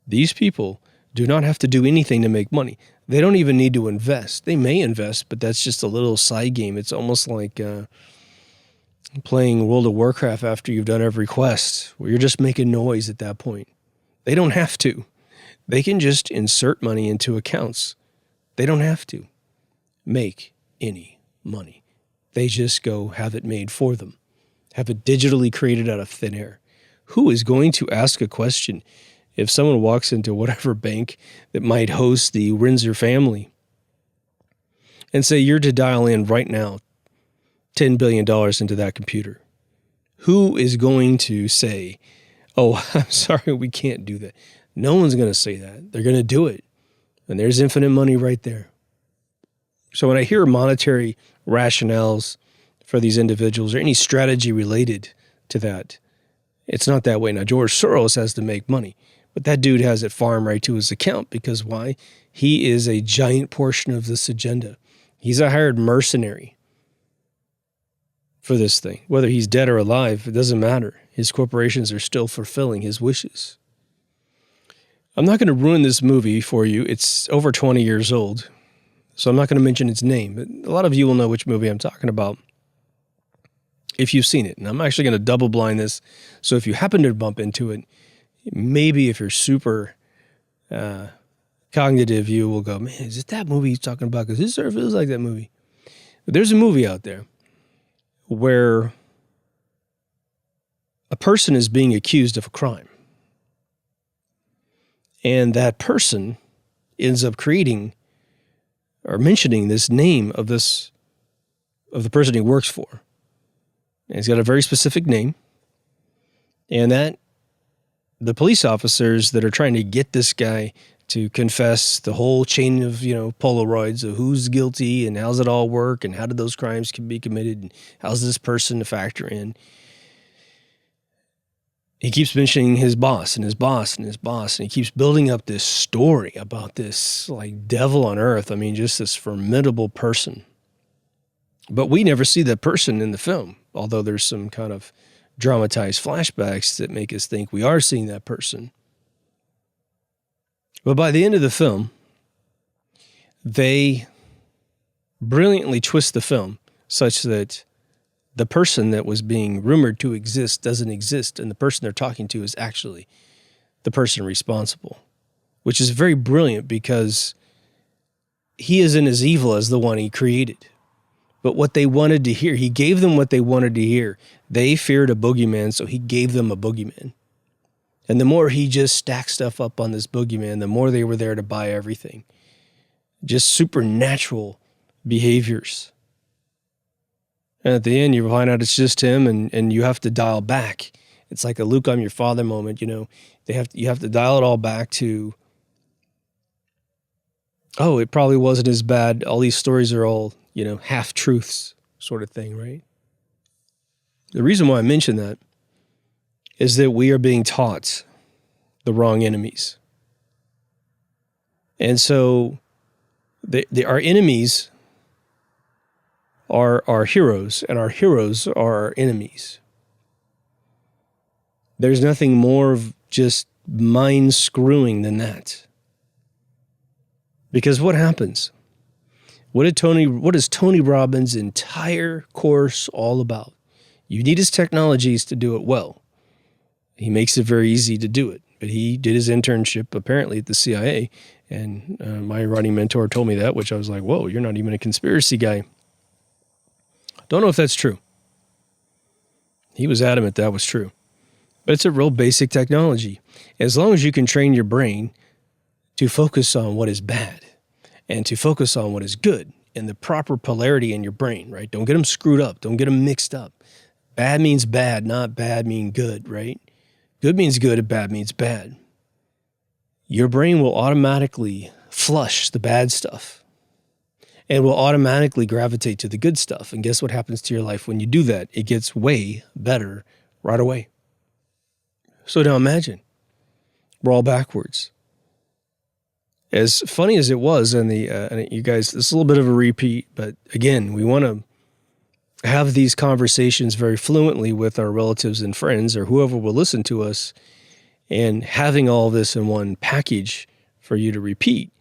These people do not have to do anything to make money. They don't even need to invest. They may invest, but that's just a little side game. It's almost like playing World of Warcraft after you've done every quest, where you're just making noise at that point. They don't have to. They can just insert money into accounts. They don't have to make any money. They just go have it made for them, have it digitally created out of thin air. Who is going to ask a question if someone walks into whatever bank that might host the Windsor family and say, you're to dial in right now $10 billion into that computer? Who is going to say, oh, I'm sorry, we can't do that? No one's going to say that. They're going to do it. And there's infinite money right there. So when I hear monetary rationales for these individuals or any strategy related to that, it's not that way. Now, George Soros has to make money, but that dude has it farm right to his account because why? He is a giant portion of this agenda. He's a hired mercenary for this thing. Whether he's dead or alive, it doesn't matter. His corporations are still fulfilling his wishes. I'm not going to ruin this movie for you. It's over 20 years old, so I'm not going to mention its name, but a lot of you will know which movie I'm talking about. if you've seen it. And I'm actually going to double blind this. So if you happen to bump into it, maybe if you're super cognitive, you will go, man, is it that movie he's talking about? Because this sort of feels like that movie. But there's a movie out there where a person is being accused of a crime. And that person ends up creating or mentioning this name of the person he works for. And he's got a very specific name. And that the police officers that are trying to get this guy to confess the whole chain of, Polaroids of who's guilty and how's it all work and how did those crimes be committed and how's this person to factor in. He keeps mentioning his boss and his boss and his boss, and he keeps building up this story about this like devil on earth. I mean, just this formidable person. But we never see that person in the film, although there's some kind of dramatized flashbacks that make us think we are seeing that person. But by the end of the film, they brilliantly twist the film such that the person that was being rumored to exist doesn't exist, and the person they're talking to is actually the person responsible, which is very brilliant because he isn't as evil as the one he created. But what they wanted to hear, he gave them what they wanted to hear. They feared a boogeyman, so he gave them a boogeyman. And the more he just stacked stuff up on this boogeyman, the more they were there to buy everything. Just supernatural behaviors. And at the end, you find out it's just him, and you have to dial back. It's like a Luke, I'm your father moment, you have to dial it all back to, oh, it probably wasn't as bad. All these stories are all, half-truths sort of thing, right? The reason why I mention that is that we are being taught the wrong enemies. And so our enemies are our heroes, and our heroes are our enemies. There's nothing more just mind-screwing than that. Because what happens? What is Tony Robbins' entire course all about? You need his technologies to do it well. He makes it very easy to do it. But he did his internship apparently at the CIA, and my writing mentor told me that, which I was like, whoa, you're not even a conspiracy guy. Don't know if that's true. He was adamant that was true. But it's a real basic technology. As long as you can train your brain to focus on what is bad and to focus on what is good and the proper polarity in your brain, right? Don't get them screwed up. Don't get them mixed up. Bad means bad, not bad mean good, right? Good means good and bad means bad. Your brain will automatically flush the bad stuff and will automatically gravitate to the good stuff. And guess what happens to your life when you do that? It gets way better right away. So now imagine, we're all backwards. As funny as it was, and you guys, this is a little bit of a repeat, but again, we want to have these conversations very fluently with our relatives and friends or whoever will listen to us, and having all this in one package for you to repeat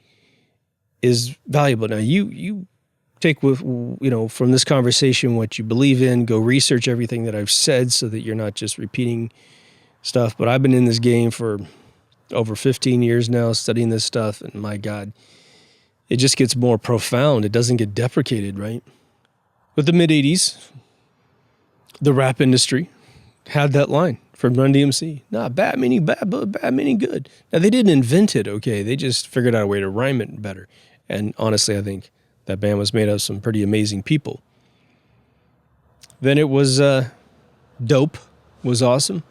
is valuable. Now, you take with, from this conversation what you believe in, go research everything that I've said so that you're not just repeating stuff. But I've been in this game for over 15 years now, studying this stuff, and my God, it just gets more profound. It doesn't get deprecated, right? But the mid-'80s, the rap industry had that line from Run DMC. Nah, bad meaning bad, but bad meaning good. Now, they didn't invent it, okay? They just figured out a way to rhyme it better. And honestly, I think that band was made of some pretty amazing people. Then it was Dope was awesome.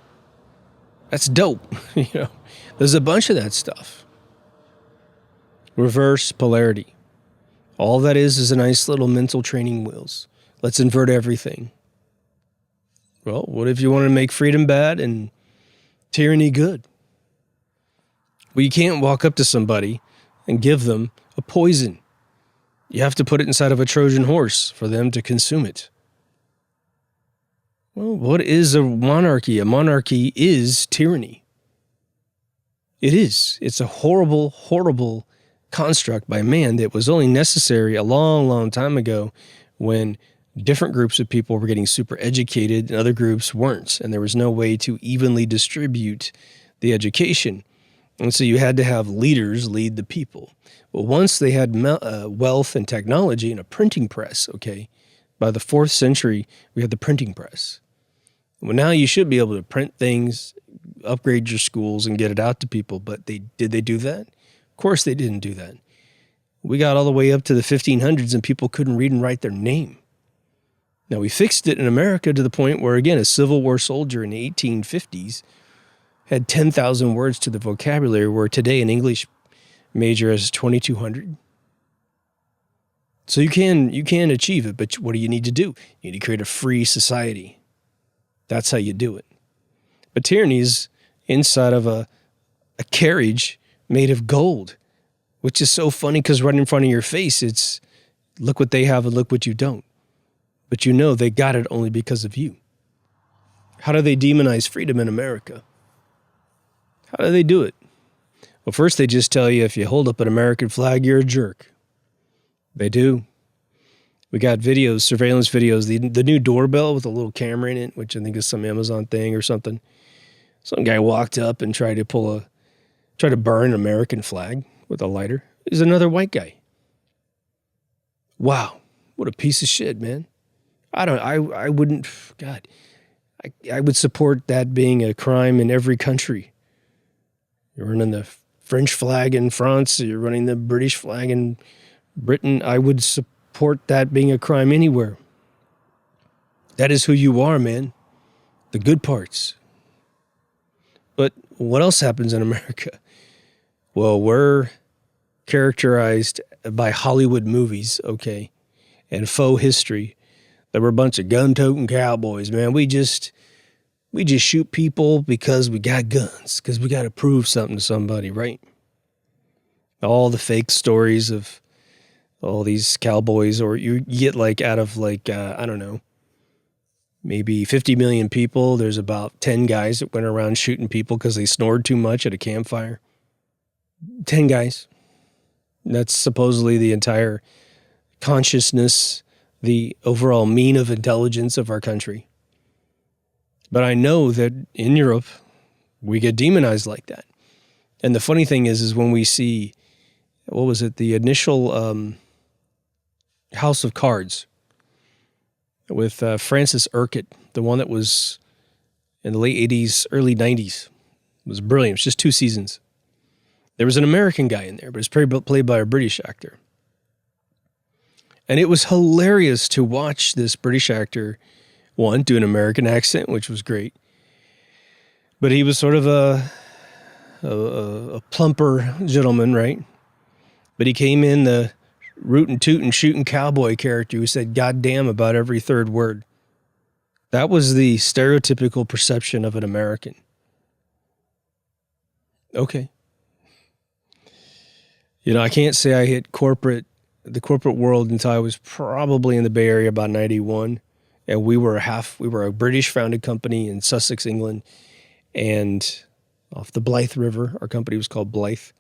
That's dope. There's a bunch of that stuff. Reverse polarity. All that is a nice little mental training wheels. Let's invert everything. Well, what if you want to make freedom bad and tyranny good? Well, you can't walk up to somebody and give them a poison. You have to put it inside of a Trojan horse for them to consume it. Well, what is a monarchy? A monarchy is tyranny. It is. It's a horrible, horrible construct by man that was only necessary a long, long time ago when Different groups of people were getting super educated and other groups weren't. And there was no way to evenly distribute the education. And so you had to have leaders lead the people. Well, once they had wealth and technology and a printing press, okay, by the 4th century, we had the printing press. Well, now you should be able to print things, upgrade your schools, and get it out to people. But did they do that? Of course they didn't do that. We got all the way up to the 1500s and people couldn't read and write their name. Now, we fixed it in America to the point where, again, a Civil War soldier in the 1850s had 10,000 words to the vocabulary, where today an English major has 2,200. So you can achieve it, but what do you need to do? You need to create a free society. That's how you do it. But tyranny's inside of a carriage made of gold, which is so funny because right in front of your face, it's look what they have and look what you don't. But you know they got it only because of you. How do they demonize freedom in America? How do they do it? Well, first they just tell you if you hold up an American flag, you're a jerk. They do. We got videos, surveillance videos, the new doorbell with a little camera in it, which I think is some Amazon thing or something. Some guy walked up and tried to burn an American flag with a lighter. It was another white guy. Wow, what a piece of shit, man. I wouldn't, God, I would support that being a crime in every country. You're running the French flag in France, you're running the British flag in Britain. I would support that being a crime anywhere. That is who you are, man. The good parts. But what else happens in America? Well, we're characterized by Hollywood movies, okay, and faux history. There were a bunch of gun-toting cowboys, man. We just shoot people because we got guns, because we got to prove something to somebody, right? All the fake stories of all these cowboys, or you get like out of like, I don't know, maybe 50 million people, there's about 10 guys that went around shooting people because they snored too much at a campfire. 10 guys. That's supposedly the entire consciousness, the overall mean of intelligence of our country. But I know that in Europe, we get demonized like that. And the funny thing is when we see, what was it, the initial House of Cards with Francis Urquhart, the one that was in the late 80s, early 90s. It was brilliant. It was just 2 seasons. There was an American guy in there, but it's played by a British actor. And it was hilarious to watch this British actor, one, do an American accent, which was great. But he was sort of a plumper gentleman, right? But he came in the rootin' tootin' shooting cowboy character who said goddamn about every third word. That was the stereotypical perception of an American. Okay. You know, I can't say I hit the corporate world until I was probably in the Bay Area about 91. And we were a British founded company in Sussex, England, and off the Blythe River. Our company was called Blythe.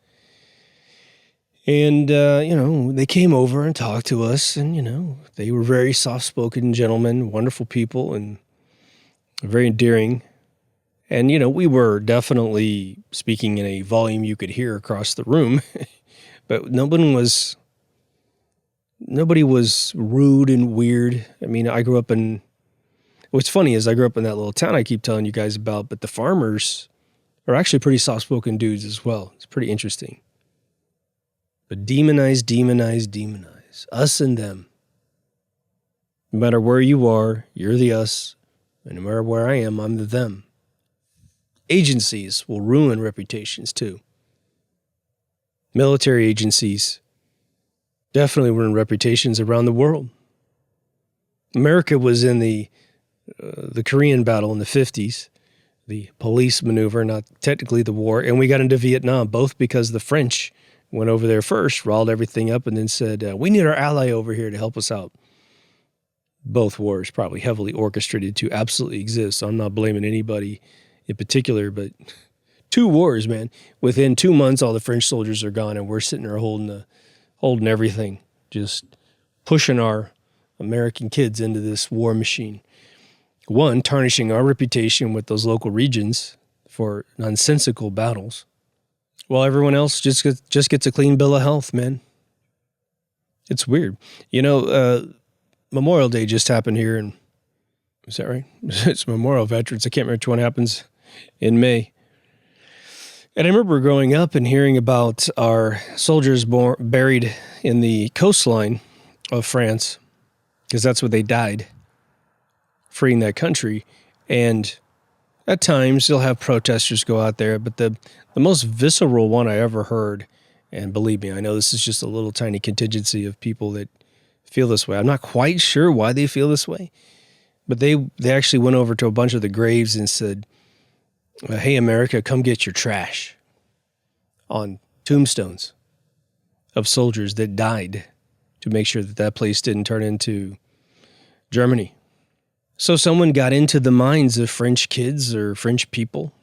And, they came over and talked to us, and, they were very soft-spoken gentlemen, wonderful people, and very endearing. And, we were definitely speaking in a volume you could hear across the room, but nobody was rude and weird. I mean, what's funny is I grew up in that little town I keep telling you guys about, but the farmers are actually pretty soft-spoken dudes as well. It's pretty interesting. But demonize, us and them. No matter where you are, you're the us, and no matter where I am, I'm the them. Agencies will ruin reputations too. Military agencies definitely ruin reputations around the world. America was in the Korean battle in the 50s, the police maneuver, not technically the war, and we got into Vietnam, both because the French went over there first, riled everything up, and then said, we need our ally over here to help us out. Both wars probably heavily orchestrated to absolutely exist. So I'm not blaming anybody in particular, but 2 wars, man. Within 2 months, all the French soldiers are gone, and we're sitting there holding everything, just pushing our American kids into this war machine. One, tarnishing our reputation with those local regions for nonsensical battles, while everyone else just gets a clean bill of health, man. It's weird. Memorial Day just happened here, and is that right? It's Memorial Veterans. I can't remember which one happens in May. And I remember growing up and hearing about our soldiers buried in the coastline of France, because that's where they died, freeing that country. And at times you'll have protesters go out there, but the most visceral one I ever heard, and believe me, I know this is just a little tiny contingency of people that feel this way. I'm not quite sure why they feel this way, but they actually went over to a bunch of the graves and said, "Hey, America, come get your trash," on tombstones of soldiers that died to make sure that that place didn't turn into Germany. So someone got into the minds of French kids or French people,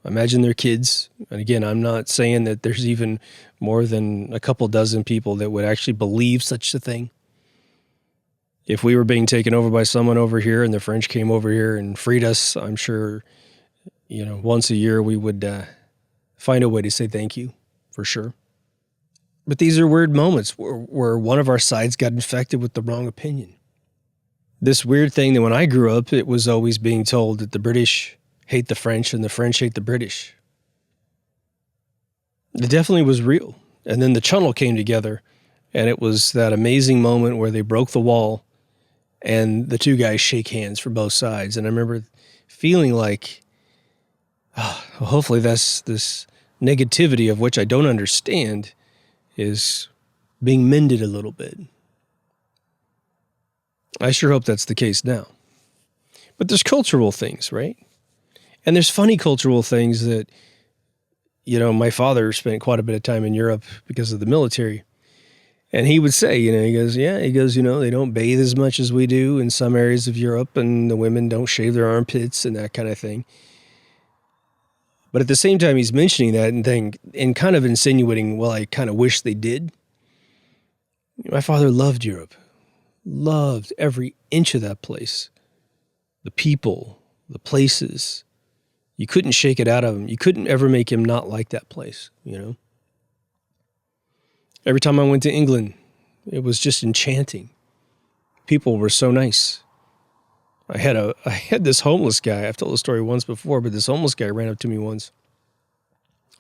imagine their kids. And again, I'm not saying that there's even more than a couple dozen people that would actually believe such a thing. If we were being taken over by someone over here and the French came over here and freed us, I'm sure, once a year we would find a way to say thank you, for sure. But these are weird moments where one of our sides got infected with the wrong opinion. This weird thing that when I grew up, it was always being told that the British hate the French and the French hate the British. It definitely was real. And then the Channel came together, and it was that amazing moment where they broke the wall and the two guys shake hands for both sides. And I remember feeling like, hopefully this negativity of which I don't understand is being mended a little bit. I sure hope that's the case now. But there's cultural things, right? And there's funny cultural things that, my father spent quite a bit of time in Europe because of the military. And he would say, he goes, they don't bathe as much as we do in some areas of Europe, and the women don't shave their armpits and that kind of thing. But at the same time, he's mentioning that and kind of insinuating, well, I kind of wish they did. My father loved Europe. Loved every inch of that place. The people, the places. You couldn't shake it out of him. You couldn't ever make him not like that place, Every time I went to England, it was just enchanting. People were so nice. I had this homeless guy. I've told the story once before, but this homeless guy ran up to me once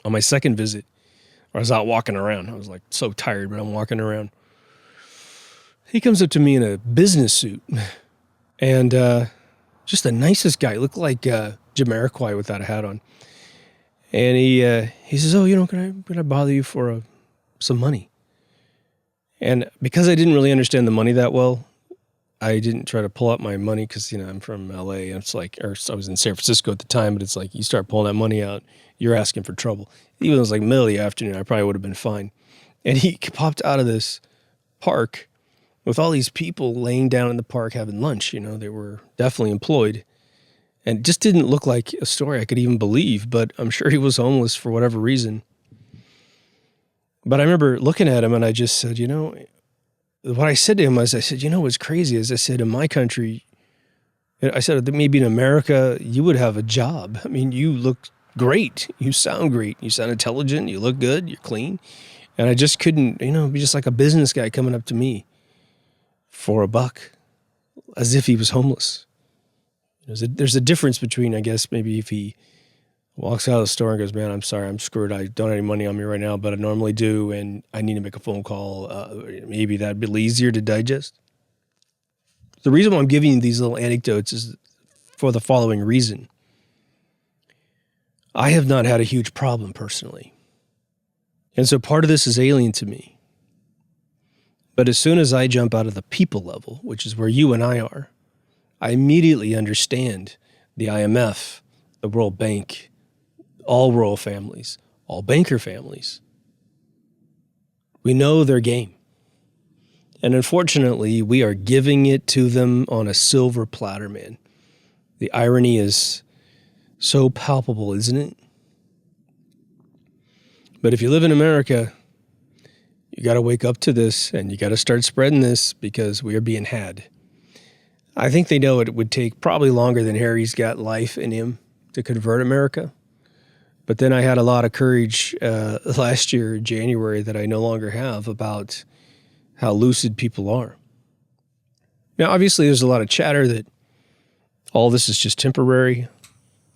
on my second visit. I was out walking around. I was like so tired, but I'm walking around. He comes up to me in a business suit, and just the nicest guy. Looked like Jamiroquai without a hat on. And he says, "Oh, can I bother you for some money?" And because I didn't really understand the money that well, I didn't try to pull out my money because I'm from LA. And it's like, or I was in San Francisco at the time, but it's like you start pulling that money out, you're asking for trouble. Even though it was like middle of the afternoon, I probably would have been fine. And he popped out of this park with all these people laying down in the park having lunch. They were definitely employed. And it just didn't look like a story I could even believe, but I'm sure he was homeless for whatever reason. But I remember looking at him and I just said, what I said to him was, I said, what's crazy is I said, in my country, I said, maybe in America, you would have a job. I mean, you look great. You sound great. You sound intelligent. You look good. You're clean. And I just couldn't, be just like a business guy coming up to me for $1, as if he was homeless. There's a difference between, I guess, maybe if he walks out of the store and goes, "Man, I'm sorry, I'm screwed. I don't have any money on me right now, but I normally do, and I need to make a phone call." Maybe that'd be a little easier to digest. The reason why I'm giving you these little anecdotes is for the following reason. I have not had a huge problem personally. And so part of this is alien to me. But as soon as I jump out of the people level, which is where you and I are, I immediately understand the IMF, the World Bank, all royal families, all banker families. We know their game. And unfortunately, we are giving it to them on a silver platter, man. The irony is so palpable, isn't it? But if you live in America, You got to wake up to this, and you got to start spreading this because we are being had. I think they know it would take probably longer than Harry's got life in him to convert America. But then I had a lot of courage last year, January, that I no longer have about how lucid people are. Now, obviously, there's a lot of chatter that all this is just temporary,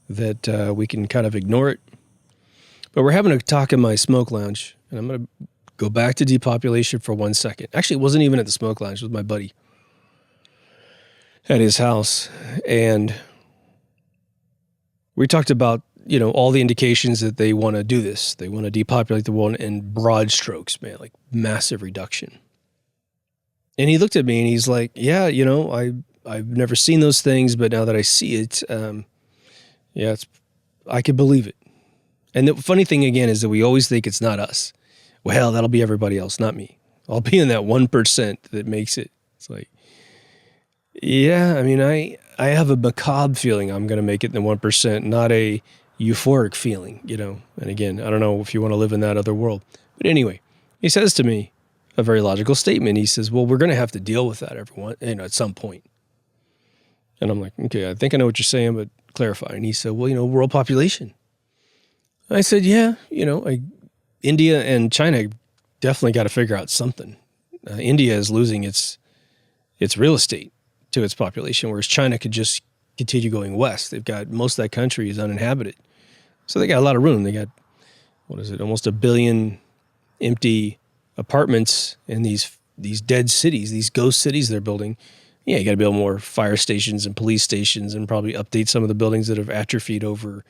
that we can kind of ignore it. But we're having a talk in my smoke lounge, and I'm going to go back to depopulation for 1 second. Actually, it wasn't even at the smoke lounge. It was my buddy at his house. And we talked about, all the indications that they want to do this. They want to depopulate the world in broad strokes, man, like massive reduction. And he looked at me and he's like, yeah, I've never seen those things, but now that I see it, I could believe it. And the funny thing again is that we always think it's not us. Well, that'll be everybody else, not me. I'll be in that 1% that makes it. It's like, yeah, I mean, I have a macabre feeling I'm going to make it in the 1%, not a euphoric feeling, And again, I don't know if you want to live in that other world. But anyway, he says to me a very logical statement. He says, well, we're going to have to deal with that, everyone, at some point. And I'm like, okay, I think I know what you're saying, but clarify. And he said, well, world population. I said, yeah, India and China definitely got to figure out something. India is losing its real estate to its population, whereas China could just continue going west. They've got most of that country is uninhabited. So they got a lot of room. They got, almost 1 billion empty apartments in these dead cities, these ghost cities they're building. Yeah, you got to build more fire stations and police stations and probably update some of the buildings that have atrophied over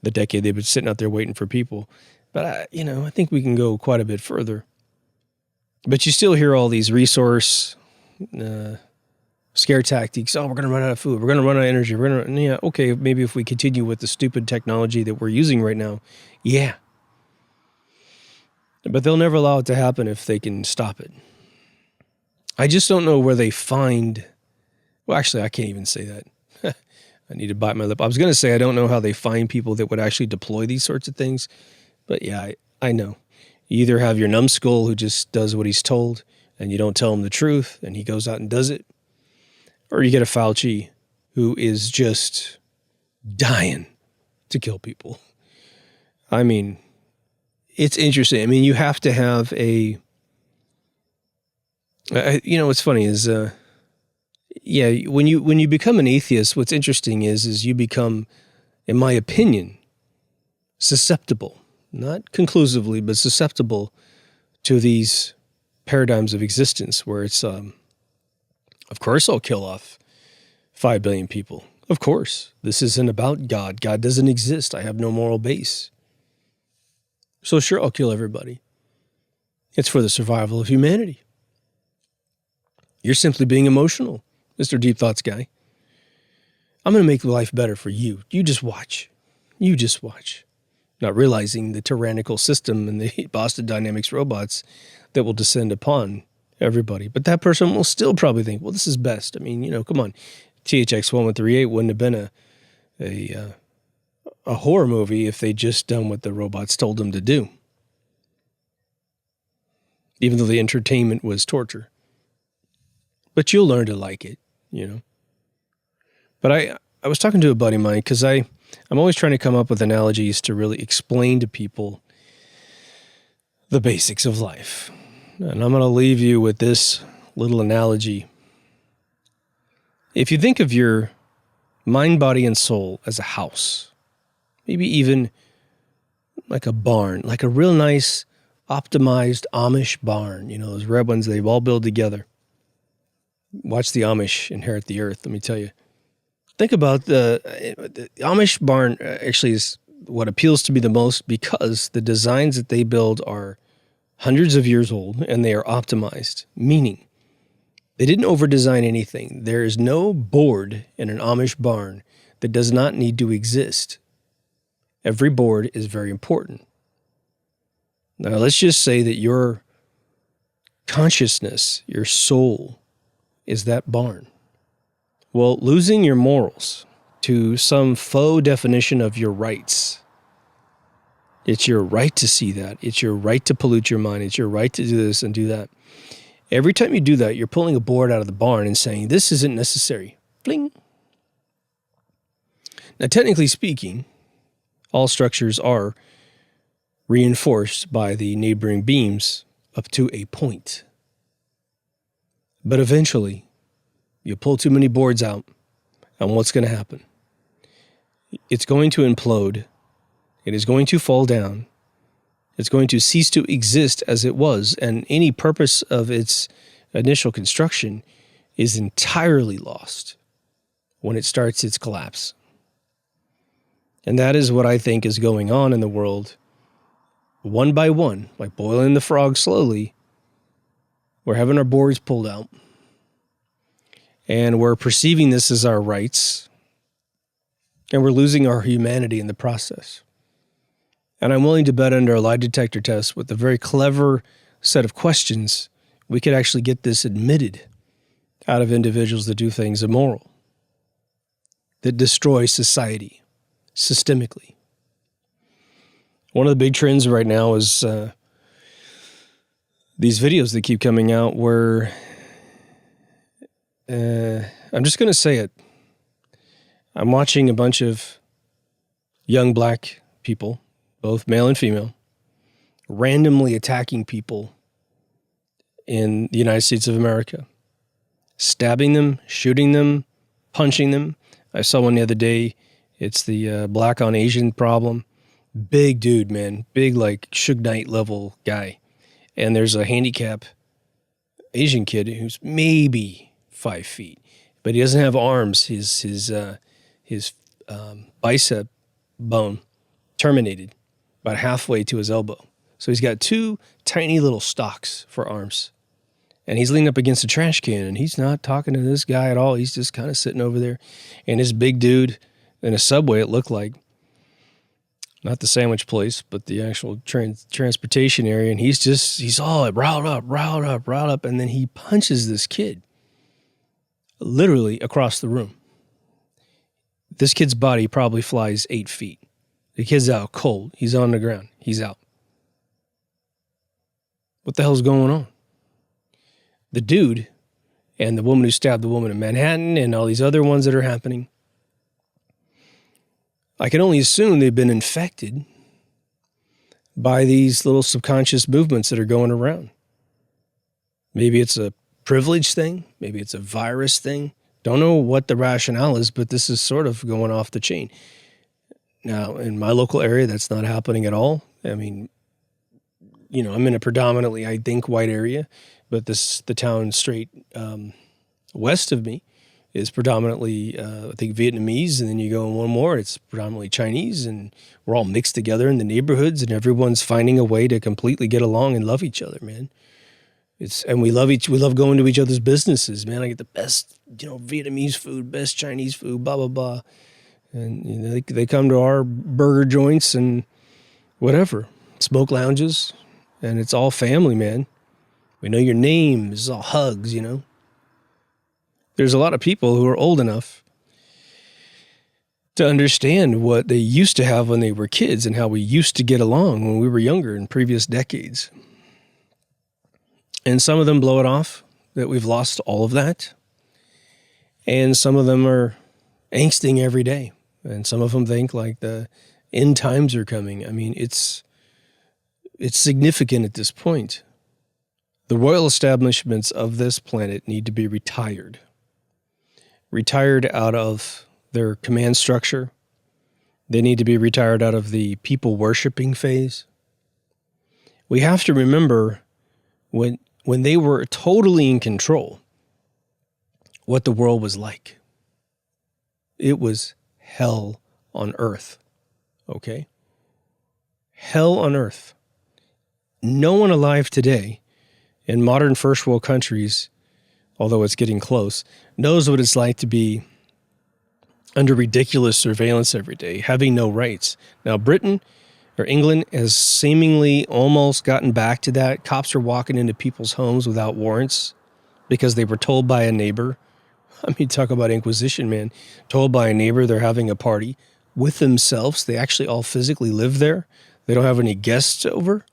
the decade they've been sitting out there waiting for people. But, I think we can go quite a bit further. But you still hear all these resource scare tactics. Oh, we're going to run out of food. We're going to run out of energy. Okay, maybe if we continue with the stupid technology that we're using right now, yeah. But they'll never allow it to happen if they can stop it. I just don't know where they find... Well, actually, I can't even say that. I need to bite my lip. I was going to say I don't know how they find people that would actually deploy these sorts of things. But yeah, I know. You either have your numbskull who just does what he's told and you don't tell him the truth and he goes out and does it. Or you get a Fauci who is just dying to kill people. I mean, it's interesting. I mean, you have to have a... what's funny is... when you become an atheist, what's interesting is you become, in my opinion, susceptible, not conclusively, but susceptible to these paradigms of existence where it's, of course I'll kill off 5 billion people. Of course. This isn't about God. God doesn't exist. I have no moral base. So sure, I'll kill everybody. It's for the survival of humanity. You're simply being emotional, Mr. Deep Thoughts guy. I'm going to make life better for you. You just watch. You just watch. Not realizing the tyrannical system and the Boston Dynamics robots that will descend upon everybody. But that person will still probably think, well, this is best. I mean, come on. THX 1138 wouldn't have been a horror movie if they'd just done what the robots told them to do. Even though the entertainment was torture. But you'll learn to like it, But I was talking to a buddy of mine because I'm always trying to come up with analogies to really explain to people the basics of life. And I'm going to leave you with this little analogy. If you think of your mind, body, and soul as a house, maybe even like a barn, like a real nice, optimized Amish barn, those red ones they've all built together. Watch the Amish inherit the earth, let me tell you. Think about the Amish barn actually is what appeals to me the most because the designs that they build are hundreds of years old and they are optimized, meaning they didn't over-design anything. There is no board in an Amish barn that does not need to exist. Every board is very important. Now, let's just say that your consciousness, your soul, is that barn. Well, losing your morals to some faux definition of your rights It's your right to see that. It's your right to pollute your mind. It's your right to do this and do that. Every time you do that, you're pulling a board out of the barn and saying, this isn't necessary. Bling. Now, technically speaking, all structures are reinforced by the neighboring beams up to a point. But eventually, you pull too many boards out, and what's going to happen? It's going to implode. It is going to fall down. It's going to cease to exist as it was, and any purpose of its initial construction is entirely lost when it starts its collapse. And that is what I think is going on in the world. One by one, like boiling the frog slowly, we're having our boards pulled out. And we're perceiving this as our rights. And we're losing our humanity in the process. And I'm willing to bet under a lie detector test with a very clever set of questions, we could actually get this admitted out of individuals that do things immoral, that destroy society systemically. One of the big trends right now is these videos that keep coming out where, I'm just going to say it, I'm watching a bunch of young black people, both male and female, randomly attacking people in the United States of America, stabbing them, shooting them, punching them. I saw one the other day. It's the black on Asian problem. Big dude, man. Big, like, Suge Knight level guy. And there's a handicap Asian kid who's maybe 5 feet, but he doesn't have arms. His bicep bone terminated about halfway to his elbow. So he's got 2 tiny little stalks for arms. And he's leaning up against a trash can, and he's not talking to this guy at all. He's just kind of sitting over there. And this big dude in a Subway, it looked like, not the sandwich place, but the actual transportation area. And he's all riled up. And then he punches this kid literally across the room. This kid's body probably flies 8 feet. The kid's out cold. He's on the ground. He's out. What the hell's going on? The dude and the woman who stabbed the woman in Manhattan and all these other ones that are happening, I can only assume they've been infected by these little subconscious movements that are going around. Maybe it's a privilege thing. Maybe it's a virus thing. Don't know what the rationale is, but this is sort of going off the chain. Now, in my local area, that's not happening at all. I mean, you know, I'm in a predominantly, I think, white area, but the town straight west of me is predominantly, I think, Vietnamese, and then you go in one more, it's predominantly Chinese, and we're all mixed together in the neighborhoods, and everyone's finding a way to completely get along and love each other, man. We love going to each other's businesses, man. I get the best, Vietnamese food, best Chinese food, blah, blah, blah. And they come to our burger joints and whatever, smoke lounges, and it's all family, man. We know your name. It's all hugs, There's a lot of people who are old enough to understand what they used to have when they were kids and how we used to get along when we were younger in previous decades. And some of them blow it off that we've lost all of that. And some of them are angsting every day. And some of them think like the end times are coming. I mean, it's significant at this point. The royal establishments of this planet need to be retired. Retired out of their command structure. They need to be retired out of the people worshiping phase. We have to remember when they were totally in control, what the world was like. It was hell on earth, okay? Hell on earth. No one alive today in modern first world countries, although it's getting close, knows what it's like to be under ridiculous surveillance every day, having no rights. Now, Britain or England has seemingly almost gotten back to that. Cops are walking into people's homes without warrants because they were told by a neighbor. I mean, talk about Inquisition, man. Told by a neighbor they're having a party with themselves. They actually all physically live there. They don't have any guests over.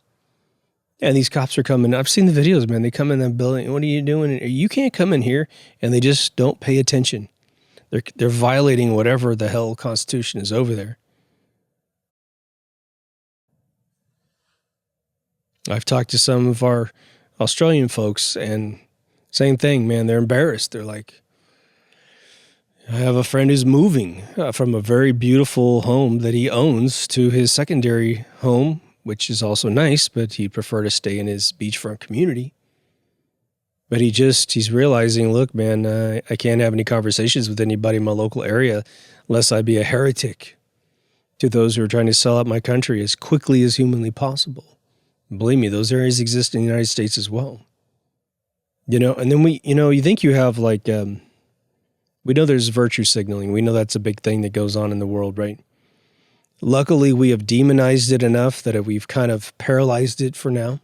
And these cops are coming. I've seen the videos, man. They come in that building. What are you doing? You can't come in here. And they just don't pay attention. They're violating whatever the hell Constitution is over there. I've talked to some of our Australian folks, and same thing, man. They're embarrassed. They're like, I have a friend who's moving from a very beautiful home that he owns to his secondary home, which is also nice, but he'd prefer to stay in his beachfront community. But he's realizing, look, man, I can't have any conversations with anybody in my local area unless I be a heretic to those who are trying to sell out my country as quickly as humanly possible. And believe me, those areas exist in the United States as well. You know, and then you think you have like, we know there's virtue signaling. We know that's a big thing that goes on in the world, right? Luckily, we have demonized it enough that we've kind of paralyzed it for now.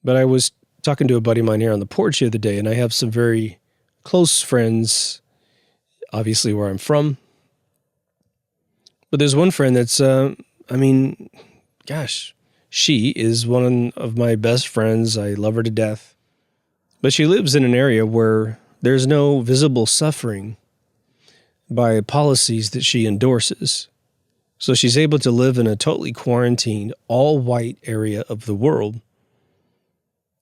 But I was talking to a buddy of mine here on the porch the other day, and I have some very close friends, obviously where I'm from. But there's one friend that's, she is one of my best friends. I love her to death. But she lives in an area where there's no visible suffering by policies that she endorses. So she's able to live in a totally quarantined, all-white area of the world,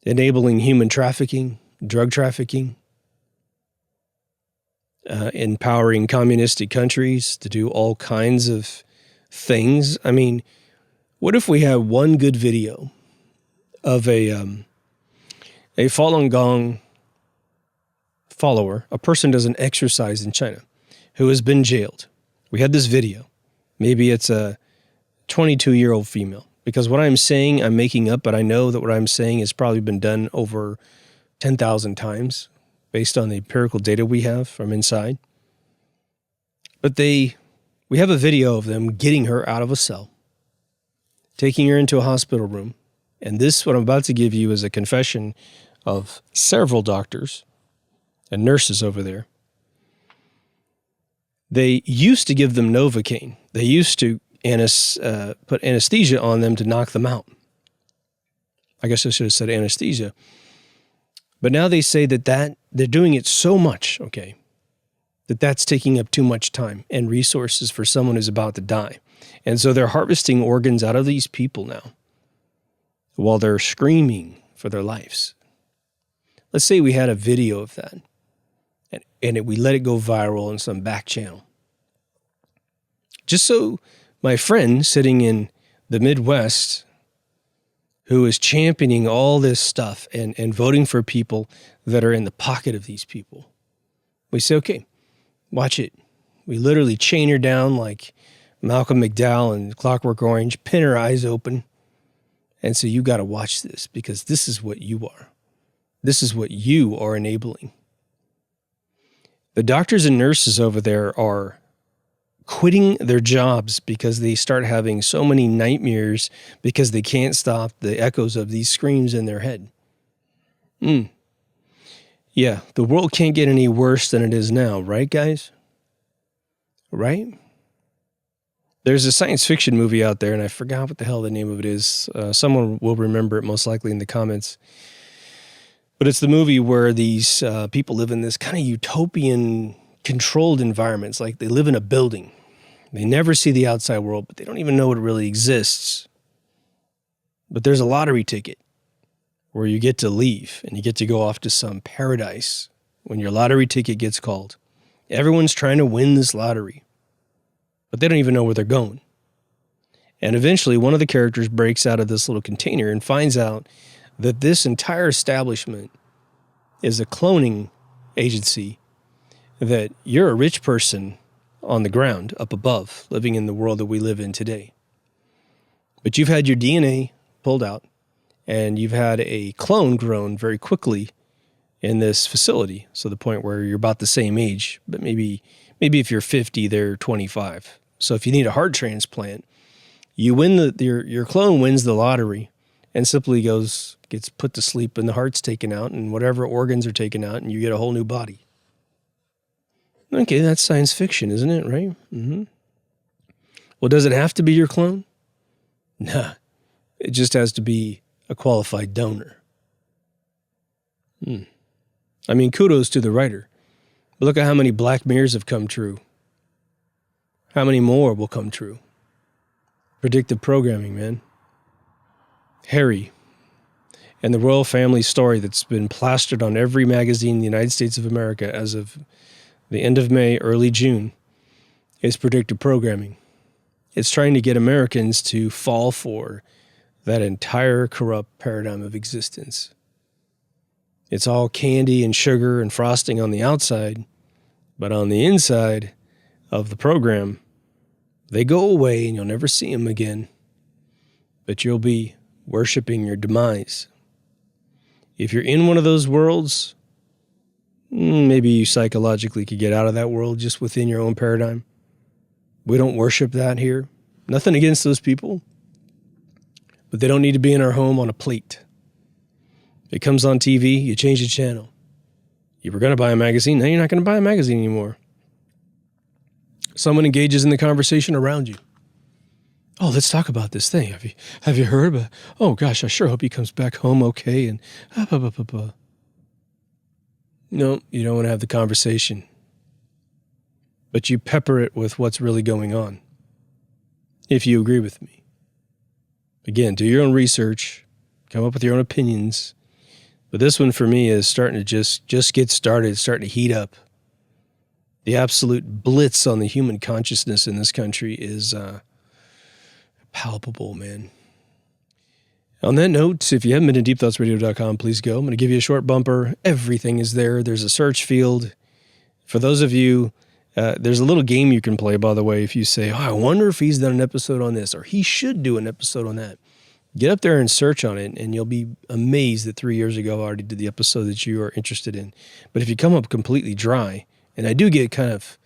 enabling human trafficking, drug trafficking, empowering communistic countries to do all kinds of things. I mean, what if we had one good video of a Falun Gong follower, a person who does an exercise in China, who has been jailed? We had this video. Maybe it's a 22-year-old female. Because what I'm saying, I'm making up, but I know that what I'm saying has probably been done over 10,000 times based on the empirical data we have from inside. But we have a video of them getting her out of a cell, taking her into a hospital room. And this, what I'm about to give you, is a confession of several doctors and nurses over there. They used to give them Novocaine. They used to put anesthesia on them to knock them out. I guess I should have said anesthesia. But now they say that they're doing it so much, okay, that's taking up too much time and resources for someone who's about to die. And so they're harvesting organs out of these people now while they're screaming for their lives. Let's say we had a video of that and we let it go viral in some back channel. Just so my friend sitting in the Midwest, who is championing all this stuff and voting for people that are in the pocket of these people, we say, okay, watch it. We literally chain her down like Malcolm McDowell in Clockwork Orange, pin her eyes open, and say, you got to watch this because this is what you are. This is what you are enabling. The doctors and nurses over there are quitting their jobs because they start having so many nightmares because they can't stop the echoes of these screams in their head. Yeah, the world can't get any worse than it is now, right, guys? Right? There's a science fiction movie out there, and I forgot what the hell the name of it is. Someone will remember it most likely in the comments. But it's the movie where these people live in this kind of utopian controlled environments. Like they live in a building. They never see the outside world, but they don't even know it really exists. But there's a lottery ticket where you get to leave and you get to go off to some paradise when your lottery ticket gets called. Everyone's trying to win this lottery, but they don't even know where they're going. And eventually one of the characters breaks out of this little container and finds out that this entire establishment is a cloning agency, that you're a rich person on the ground up above, living in the world that we live in today. But you've had your DNA pulled out and you've had a clone grown very quickly in this facility. So the point where you're about the same age, but maybe if you're 50, they're 25. So if you need a heart transplant, you win your clone wins the lottery and simply gets put to sleep and the heart's taken out and whatever organs are taken out and you get a whole new body. Okay, that's science fiction, isn't it, right? Mm-hmm. Well, does it have to be your clone? Nah, it just has to be a qualified donor. I mean, kudos to the writer. But look at how many Black Mirrors have come true. How many more will come true? Predictive programming, man. Harry and the royal family story that's been plastered on every magazine in the United States of America as of the end of May, early June, is predictive programming. It's trying to get Americans to fall for that entire corrupt paradigm of existence. It's all candy and sugar and frosting on the outside, but on the inside of the program, they go away and you'll never see them again, but you'll be worshiping your demise. If you're in one of those worlds, maybe you psychologically could get out of that world just within your own paradigm. We don't worship that here. Nothing against those people, but they don't need to be in our home on a plate. It comes on TV, you change the channel. You were going to buy a magazine, now you're not going to buy a magazine anymore. Someone engages in the conversation around you. Oh, let's talk about this thing. Have you heard about? Oh gosh, I sure hope he comes back home okay. And no, you don't want to have the conversation, but you pepper it with what's really going on. If you agree with me, again, do your own research, come up with your own opinions. But this one for me is starting to just get started, starting to heat up. The absolute blitz on the human consciousness in this country is palpable, man. On that note, if you haven't been to deepthoughtsradio.com, please go. I'm going to give you a short bumper. Everything is there. There's a search field. For those of you, there's a little game you can play, by the way, if you say, oh, I wonder if he's done an episode on this, or he should do an episode on that. Get up there and search on it, and you'll be amazed that 3 years ago I already did the episode that you are interested in. But if you come up completely dry, and I do get kind of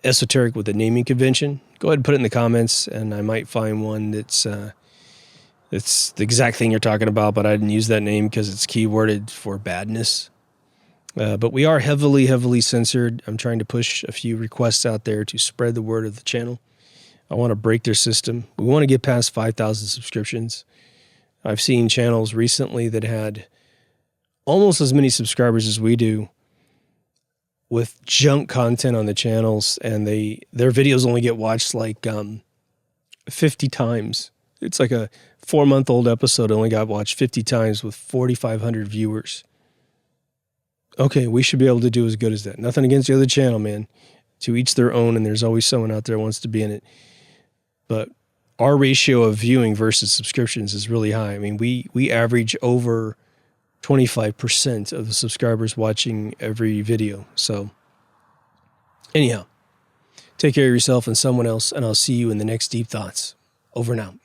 esoteric with the naming convention, go ahead and put it in the comments, and I might find one that's the exact thing you're talking about, but I didn't use that name because it's keyworded for badness. But we are heavily censored. I'm trying to push a few requests out there to spread the word of the channel. I want to break their system. We want to get past 5,000 subscriptions. I've seen channels recently that had almost as many subscribers as we do with junk content on the channels, and their videos only get watched like 50 times. It's like a 4-month-old episode only got watched 50 times with 4,500 viewers. Okay, we should be able to do as good as that. Nothing against the other channel, man. To each their own, and there's always someone out there who wants to be in it. But our ratio of viewing versus subscriptions is really high. I mean, we average over 25% of the subscribers watching every video. So anyhow, take care of yourself and someone else, and I'll see you in the next Deep Thoughts. Over and out.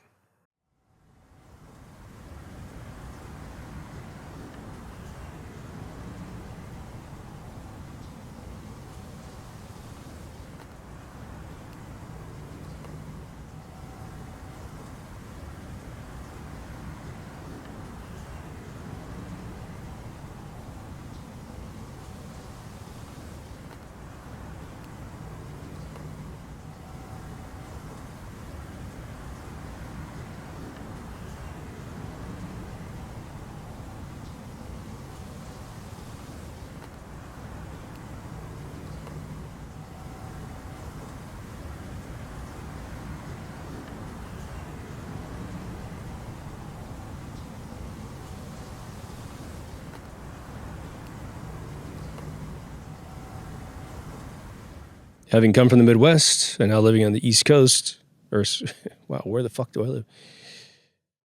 Having come from the Midwest and now living on the East Coast, wow, where the fuck do I live?